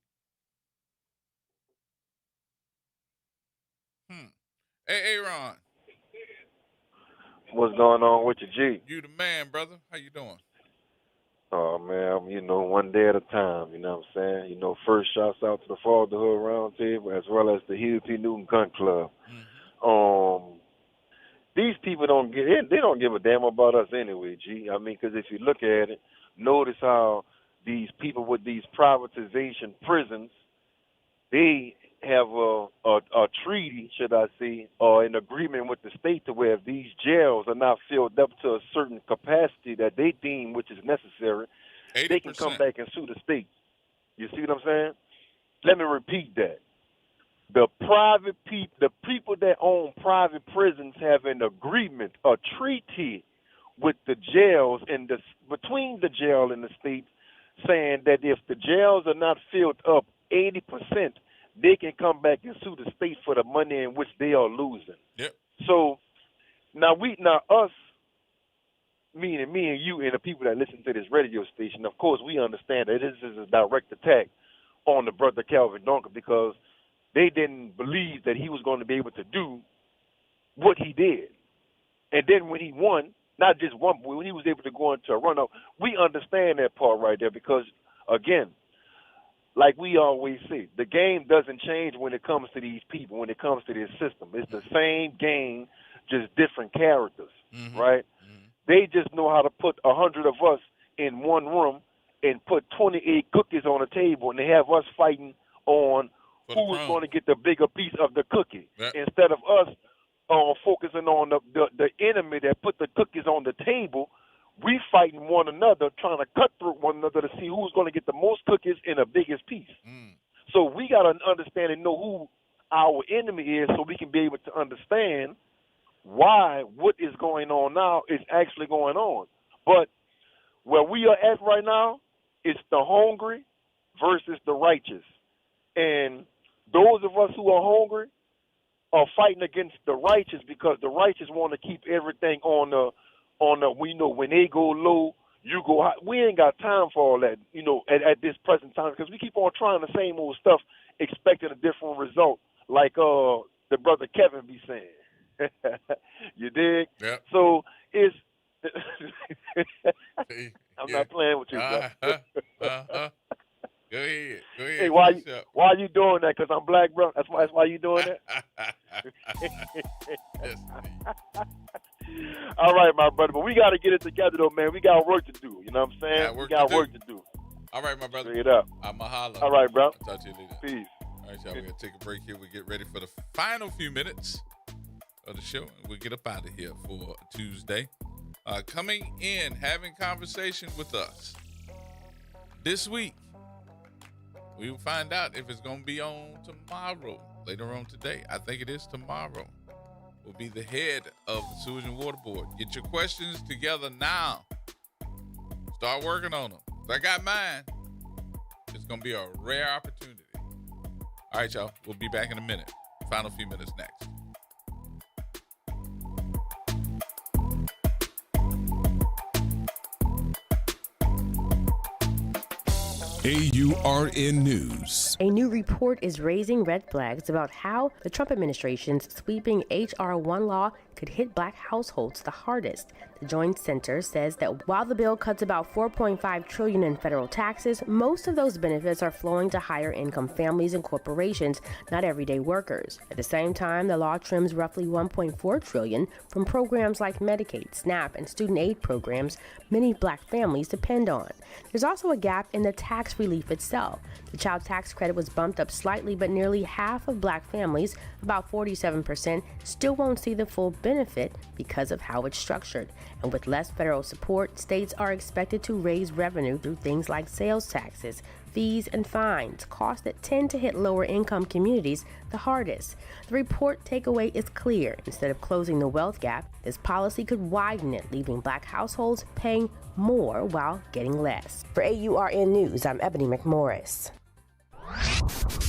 Hey, Aaron. What's going on with you, G? You the man, brother. How you doing? Oh, man, one day at a time, you know what I'm saying? First shouts out to the Fatherhood Roundtable as well as the Hill P. Newton Gun Club. These people they don't give a damn about us anyway, G. I mean, because if you look at it, notice how these people with these privatization prisons, they have a treaty, should I say, or an agreement with the state to where if these jails are not filled up to a certain capacity that they deem which is necessary, 80%. They can come back and sue the state. You see what I'm saying? Let me repeat that. The people that own private prisons have an agreement, a treaty with the jails and between the jail and the state, saying that if the jails are not filled up 80%, they can come back and sue the state for the money in which they are losing. Yep. So now us, meaning me and you and the people that listen to this radio station, of course we understand that this is a direct attack on the brother Calvin Duncan because they didn't believe that he was going to be able to do what he did. And then when he won, not just one, but when he was able to go into a runoff, we understand that part right there because, again, like we always say, the game doesn't change when it comes to these people, when it comes to this system. It's the same game, just different characters, right? They just know how to put 100 of us in one room and put 28 cookies on the table, and they have us fighting on who is going to get the bigger piece of the cookie instead of us focusing on the enemy that put the cookies on the table. We fighting one another, trying to cut through one another to see who's going to get the most cookies in the biggest piece. So we got to understand and know who our enemy is so we can be able to understand why what is going on now is actually going on. But where we are at right now, it's the hungry versus the righteous. And those of us who are hungry are fighting against the righteous because the righteous want to keep everything on the, we know when they go low, you go high. We ain't got time for all that, at this present time because we keep on trying the same old stuff expecting a different result like the brother Kevin be saying. You dig? Yep. So it's I'm not playing with you, bro. Go ahead. Hey, why you doing that? Because I'm black, bro. That's why you doing that. All right, my brother. But we got to get it together, though, man. We got work to do. You know what I'm saying? We got work to do. All right, my brother. Bring it up. I'm a holla. All right, bro. I'll talk to you later. Peace. All right, y'all. We're going to take a break here. We get ready for the final few minutes of the show. And we'll get up out of here for Tuesday. Coming in, having conversation with us this week. We will find out if it's going to be on tomorrow, later on today. I think it is tomorrow. Will be the head of the Sewage and Water Board. Get your questions together now. Start working on them. I got mine. It's going to be a rare opportunity. All right, y'all. We'll be back in a minute. Final few minutes next. AURN News. A new report is raising red flags about how the Trump administration's sweeping H.R. 1 law could hit Black households the hardest. The Joint Center says that while the bill cuts about $4.5 trillion in federal taxes, most of those benefits are flowing to higher income families and corporations, not everyday workers. At the same time, the law trims roughly $1.4 trillion from programs like Medicaid, SNAP, and student aid programs many Black families depend on. There's also a gap in the tax relief itself. The child tax credit was bumped up slightly, but nearly half of Black families, about 47%, still won't see the full benefit because of how it's structured. And with less federal support, states are expected to raise revenue through things like sales taxes, fees, and fines, costs that tend to hit lower income communities the hardest. The report takeaway is clear. Instead of closing the wealth gap, this policy could widen it, leaving Black households paying more while getting less. For AURN News, I'm Ebony McMorris.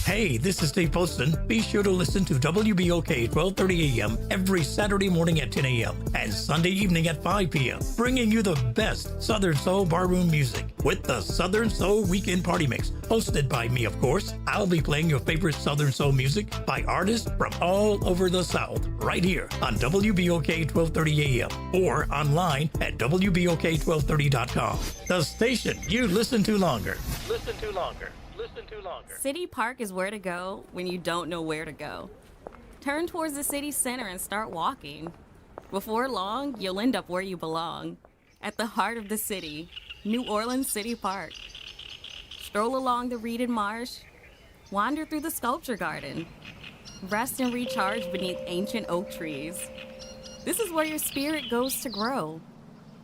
Hey, this is Steve Poston. Be sure to listen to WBOK 1230 a.m. every Saturday morning at 10 a.m. and Sunday evening at 5 p.m., bringing you the best Southern Soul barroom music with the Southern Soul Weekend Party Mix, hosted by me, of course. I'll be playing your favorite Southern Soul music by artists from all over the South, right here on WBOK 1230 a.m. or online at WBOK1230.com. The station you listen to longer. Listen to longer. Listen to longer. City Park is where to go when you don't know where to go. Turn towards the city center and start walking. Before long, you'll end up where you belong, at the heart of the city, New Orleans City Park. Stroll along the reeded marsh, wander through the sculpture garden, rest and recharge beneath ancient oak trees. This is where your spirit goes to grow.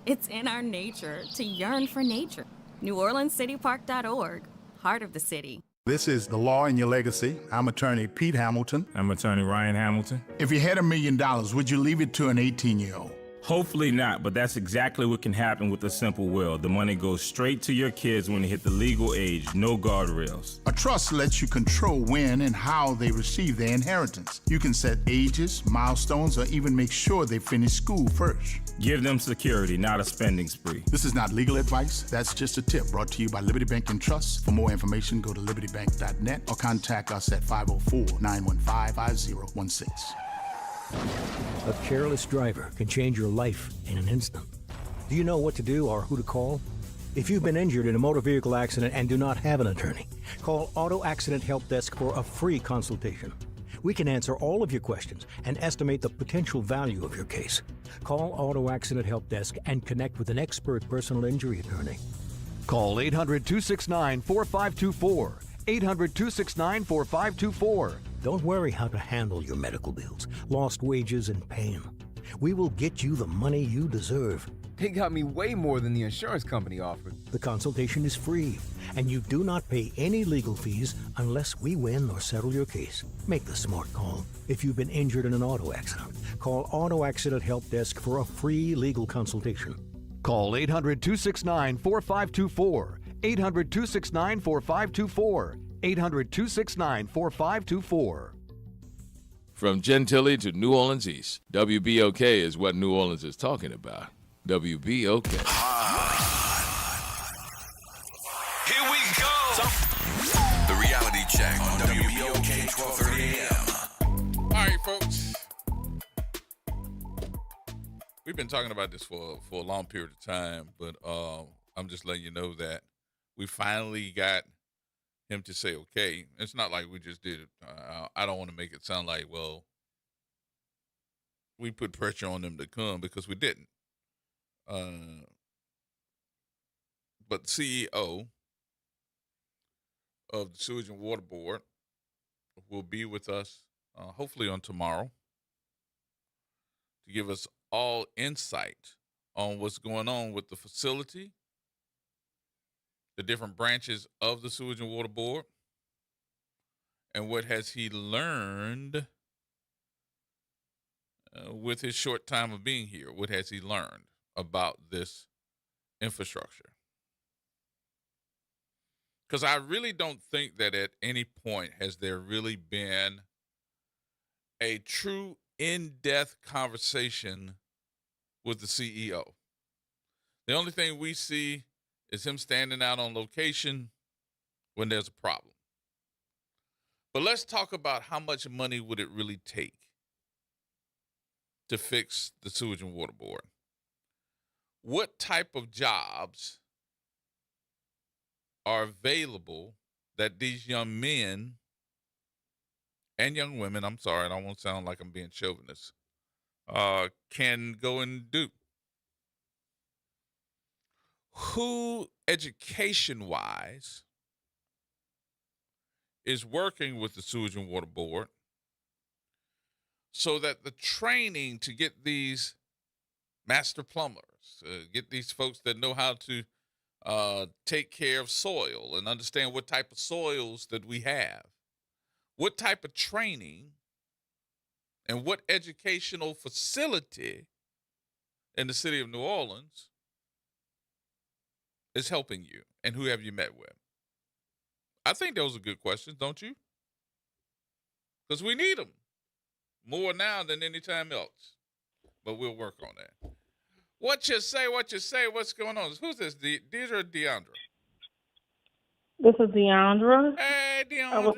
It's in our nature to yearn for nature. NewOrleansCityPark.org. Heart of the city. This is The Law in Your Legacy. I'm attorney Pete Hamilton. I'm attorney Ryan Hamilton. If you had $1 million, would you leave it to an 18-year-old? Hopefully not, but that's exactly what can happen with a simple will. The money goes straight to your kids when they hit the legal age, no guardrails. A trust lets you control when and how they receive their inheritance. You can set ages, milestones, or even make sure they finish school first. Give them security, not a spending spree. This is not legal advice. That's just a tip brought to you by Liberty Bank and Trust. For more information, go to libertybank.net or contact us at 504-915-5016. A careless driver can change your life in an instant. Do you know what to do or who to call? If you've been injured in a motor vehicle accident and do not have an attorney, call Auto Accident Help Desk for a free consultation. We can answer all of your questions and estimate the potential value of your case. Call Auto Accident Help Desk and connect with an expert personal injury attorney. Call 800-269-4524. 800-269-4524. Don't worry how to handle your medical bills, lost wages, and pain. We will get you the money you deserve. They got me way more than the insurance company offered. The consultation is free, and you do not pay any legal fees unless we win or settle your case. Make the smart call. If you've been injured in an auto accident, call Auto Accident Help Desk for a free legal consultation. Call 800-269-4524. 800-269-4524. 800-269-4524. From Gentilly to New Orleans East, WBOK is what New Orleans is talking about. WBOK. Here we go. The reality check on WBOK 1230 AM. All right, folks. We've been talking about this for a long period of time, but I'm just letting you know that we finally got him to say okay. It's not like we just did it. I don't want to make it sound like, well, we put pressure on them to come, because we didn't. But the CEO of the Sewage and Water Board will be with us hopefully on tomorrow to give us all insight on what's going on with the facility, the different branches of the Sewage and Water Board, and what has he learned with his short time of being here. What has he learned about this infrastructure? Because I really don't think that at any point has there really been a true in-depth conversation with the CEO. The only thing we see is him standing out on location when there's a problem. But let's talk about how much money would it really take to fix the sewage and water board. What type of jobs are available that these young men and young women, I'm sorry, I don't want to sound like I'm being chauvinist, can go and do? Who, education-wise, is working with the Sewage and Water Board so that the training to get these master plumbers, get these folks that know how to take care of soil and understand what type of soils that we have, what type of training and what educational facility in the city of New Orleans is helping you, and who have you met with? I think those are good questions, don't you? Because we need them more now than any time else. But we'll work on that. What you say? What's going on? Who's this? Deidre or Deandra? This is Deandra. Hey, Deandra.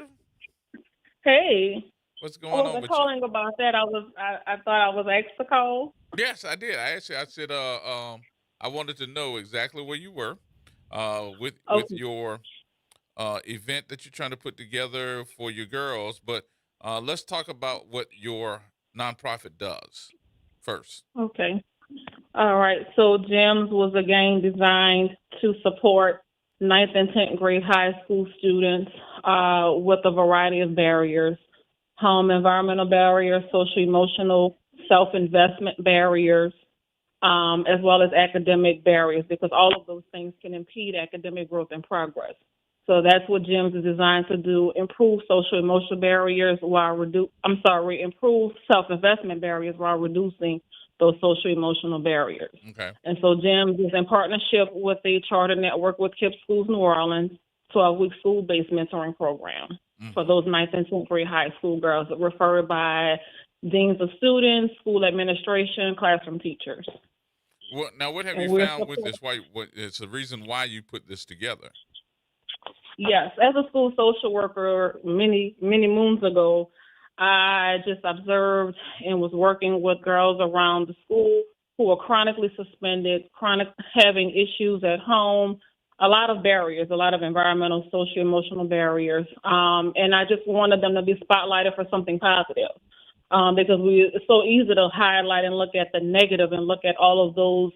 Hey. What's going on with you? I was calling about that. I thought I was asked to call. Yes, I did. I said I wanted to know exactly where you were with your event that you're trying to put together for your girls. But let's talk about what your nonprofit does first. Okay. All right. So GEMS was a game designed to support 9th and 10th grade high school students with a variety of barriers: home environmental barriers, social emotional self-investment barriers, as well as academic barriers, because all of those things can impede academic growth and progress. So that's what GEMS is designed to do: improve social emotional barriers improve self-investment barriers while reducing those social emotional barriers. Okay. And so GEMS is in partnership with a charter network with KIPP Schools New Orleans, 12-week school-based mentoring program for those 9th and 10th grade high school girls, referred by deans of students, school administration, classroom teachers. Well, now, what have you found with this? What it's the reason why you put this together? Yes, as a school social worker many moons ago, I just observed and was working with girls around the school who are chronically suspended, having issues at home, a lot of barriers, a lot of environmental, social, emotional barriers. And I just wanted them to be spotlighted for something positive, because it's so easy to highlight and look at the negative and look at all of those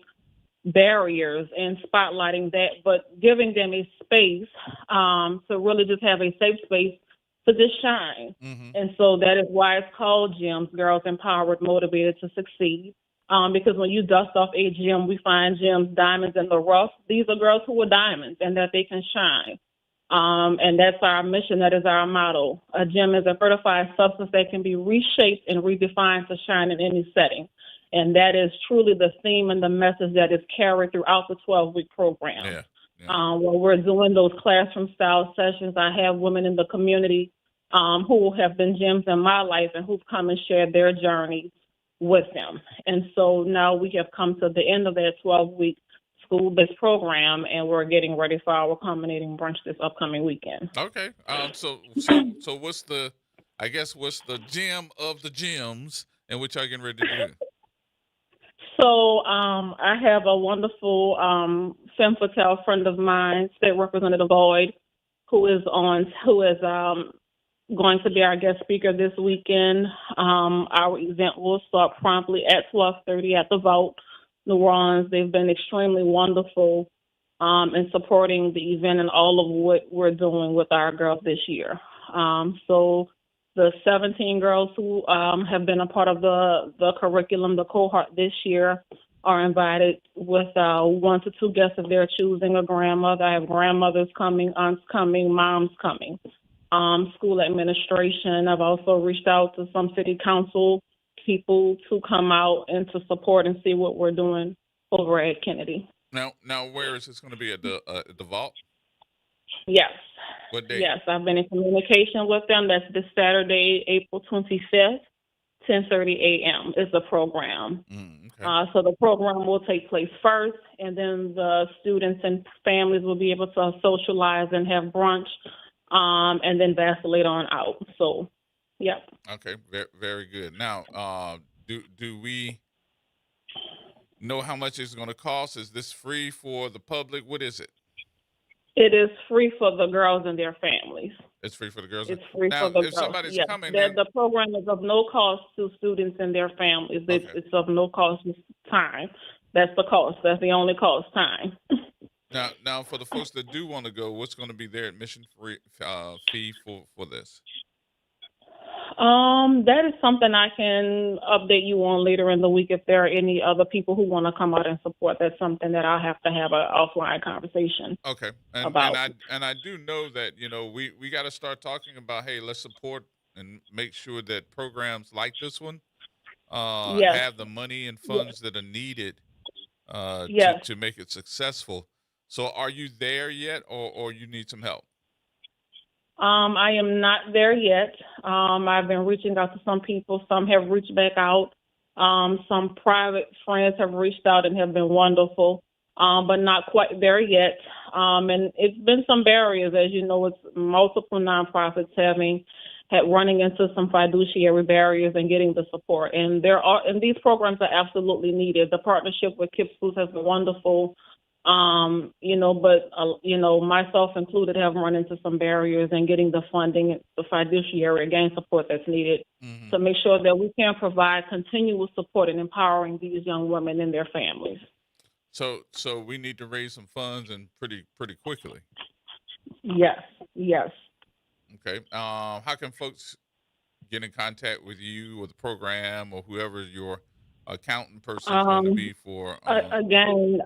barriers and spotlighting that, but giving them a space to really just have a safe space to just shine. Mm-hmm. And so that is why it's called GEMS, Girls Empowered, Motivated to Succeed. Because when you dust off a gem, we find gems, diamonds in the rough. These are girls who are diamonds and that they can shine. And that's our mission. That is our motto. A gem is a certified substance that can be reshaped and redefined to shine in any setting. And that is truly the theme and the message that is carried throughout the 12-week program. Yeah. When we're doing those classroom-style sessions, I have women in the community who have been gems in my life and who've come and shared their journeys with them. And so now we have come to the end of that 12-week school-based program, and we're getting ready for our culminating brunch this upcoming weekend. Okay. So what's the gem of the gems and what y'all getting ready to do? So I have a wonderful femme fatale friend of mine, State Representative Boyd, who is going to be our guest speaker this weekend. Our event will start promptly at 12:30 at the Vault, New Orleans. They've been extremely wonderful in supporting the event and all of what we're doing with our girls this year. So the 17 girls who have been a part of the curriculum, the cohort this year, are invited with 1 to 2 guests of their choosing, a grandmother. I have grandmothers coming, aunts coming, moms coming. School administration. I've also reached out to some city council people to come out and to support and see what we're doing over at Kennedy. Now, where is this going to be, at the Vault? Yes. What day? Yes, I've been in communication with them. That's this Saturday, April 25th, 10:30 a.m. is the program. Okay. So the program will take place first, and then the students and families will be able to socialize and have brunch, and then vacillate on out. So, yeah. Okay, very, very good. Now, do we know how much it's going to cost? Is this free for the public? What is it? It is free for the girls and their families. It's free for the girls. It's free Now, for the if girls. somebody's Yes, coming, the program is of no cost to students and their families. It's of no cost time. That's the cost. That's the only cost, time. now for the folks that do want to go, what's going to be their admission fee for this? That is something I can update you on later in the week if there are any other people who want to come out and support. That's something that I'll have to have an offline conversation. Okay, about. And I do know that we got to start talking about, hey, let's support and make sure that programs like this one Yes. have the money and funds that are needed Yes. to make it successful. So are you there yet, or you need some help? I am not there yet. I've been reaching out to some people. Some have reached back out. Some private friends have reached out and have been wonderful, but not quite there yet. And it's been some barriers, as you know, it's multiple nonprofits running into some fiduciary barriers and getting the support. And these programs are absolutely needed. The partnership with KIPP Schools has been wonderful. But myself included have run into some barriers in getting the funding, the fiduciary, again, support that's needed to make sure that we can provide continuous support in empowering these young women and their families. So we need to raise some funds and pretty quickly. Yes. Okay. How can folks get in contact with you or the program or whoever your accountant person is going to be for? I've given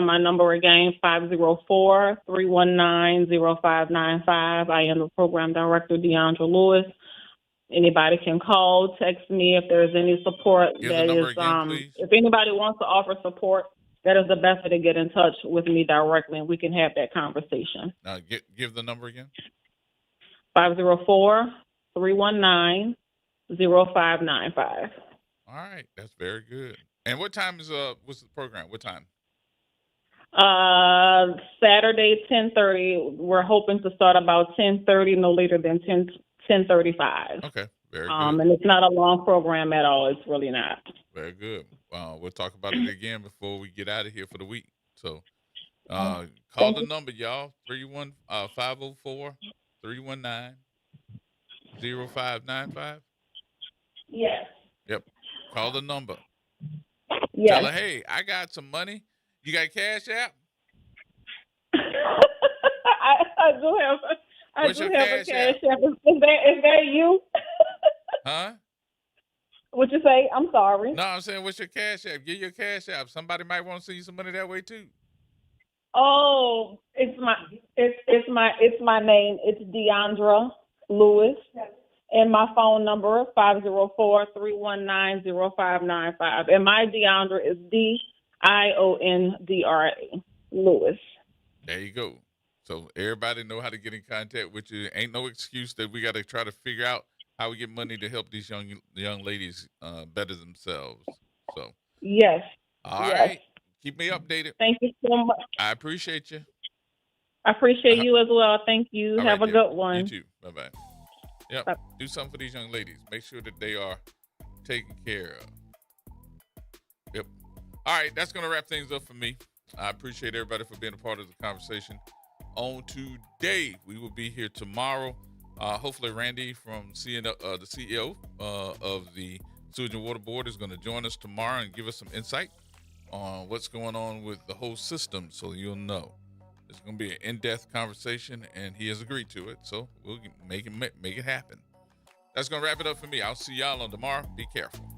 my number again, 504-319-0595. I am the program director, Deandra Lewis. Anybody can call, text me if there's any support. Give the number again, please. If anybody wants to offer support, that is the best way to get in touch with me directly, and we can have that conversation. Give the number again. 504-319-0595. All right, that's very good. And what time what's the program? What time? Saturday, 10:30. We're hoping to start about 10:30, no later than 10:35. Okay, very good. And it's not a long program at all. It's really not. Very good. We'll talk about it again before we get out of here for the week. So call the number, y'all, 504-319-0595. Yes. Yep. Call the number. Yes. Tell her, hey, I got some money. You got Cash App? I do have. What's I do your have Cash a Cash App? App. Is that you? Huh? What'd you say? I'm sorry. No, I'm saying, what's your Cash App? Give your Cash App. Somebody might want to send you some money that way too. Oh, it's my name. It's Deandra Lewis. And my phone number, 504-319-0595. And my Deandra is Diondra Lewis. There you go. So everybody know how to get in contact with you. Ain't no excuse that we got to try to figure out how we get money to help these young ladies better themselves. So yes. All yes. right. Keep me updated. Thank you so much. I appreciate you. I appreciate you as well. Thank you. All Have right, a dear. good one. You too. Bye-bye. Yep. Bye. Do something for these young ladies. Make sure that they are taken care of. Yep. All right. That's going to wrap things up for me. I appreciate everybody for being a part of the conversation on today. We will be here tomorrow. Hopefully Randy from the CEO of the Sewage and Water Board is going to join us tomorrow and give us some insight on what's going on with the whole system, so you'll know. It's going to be an in-depth conversation, and he has agreed to it, so we'll make it happen. That's going to wrap it up for me. I'll see y'all on tomorrow. Be careful.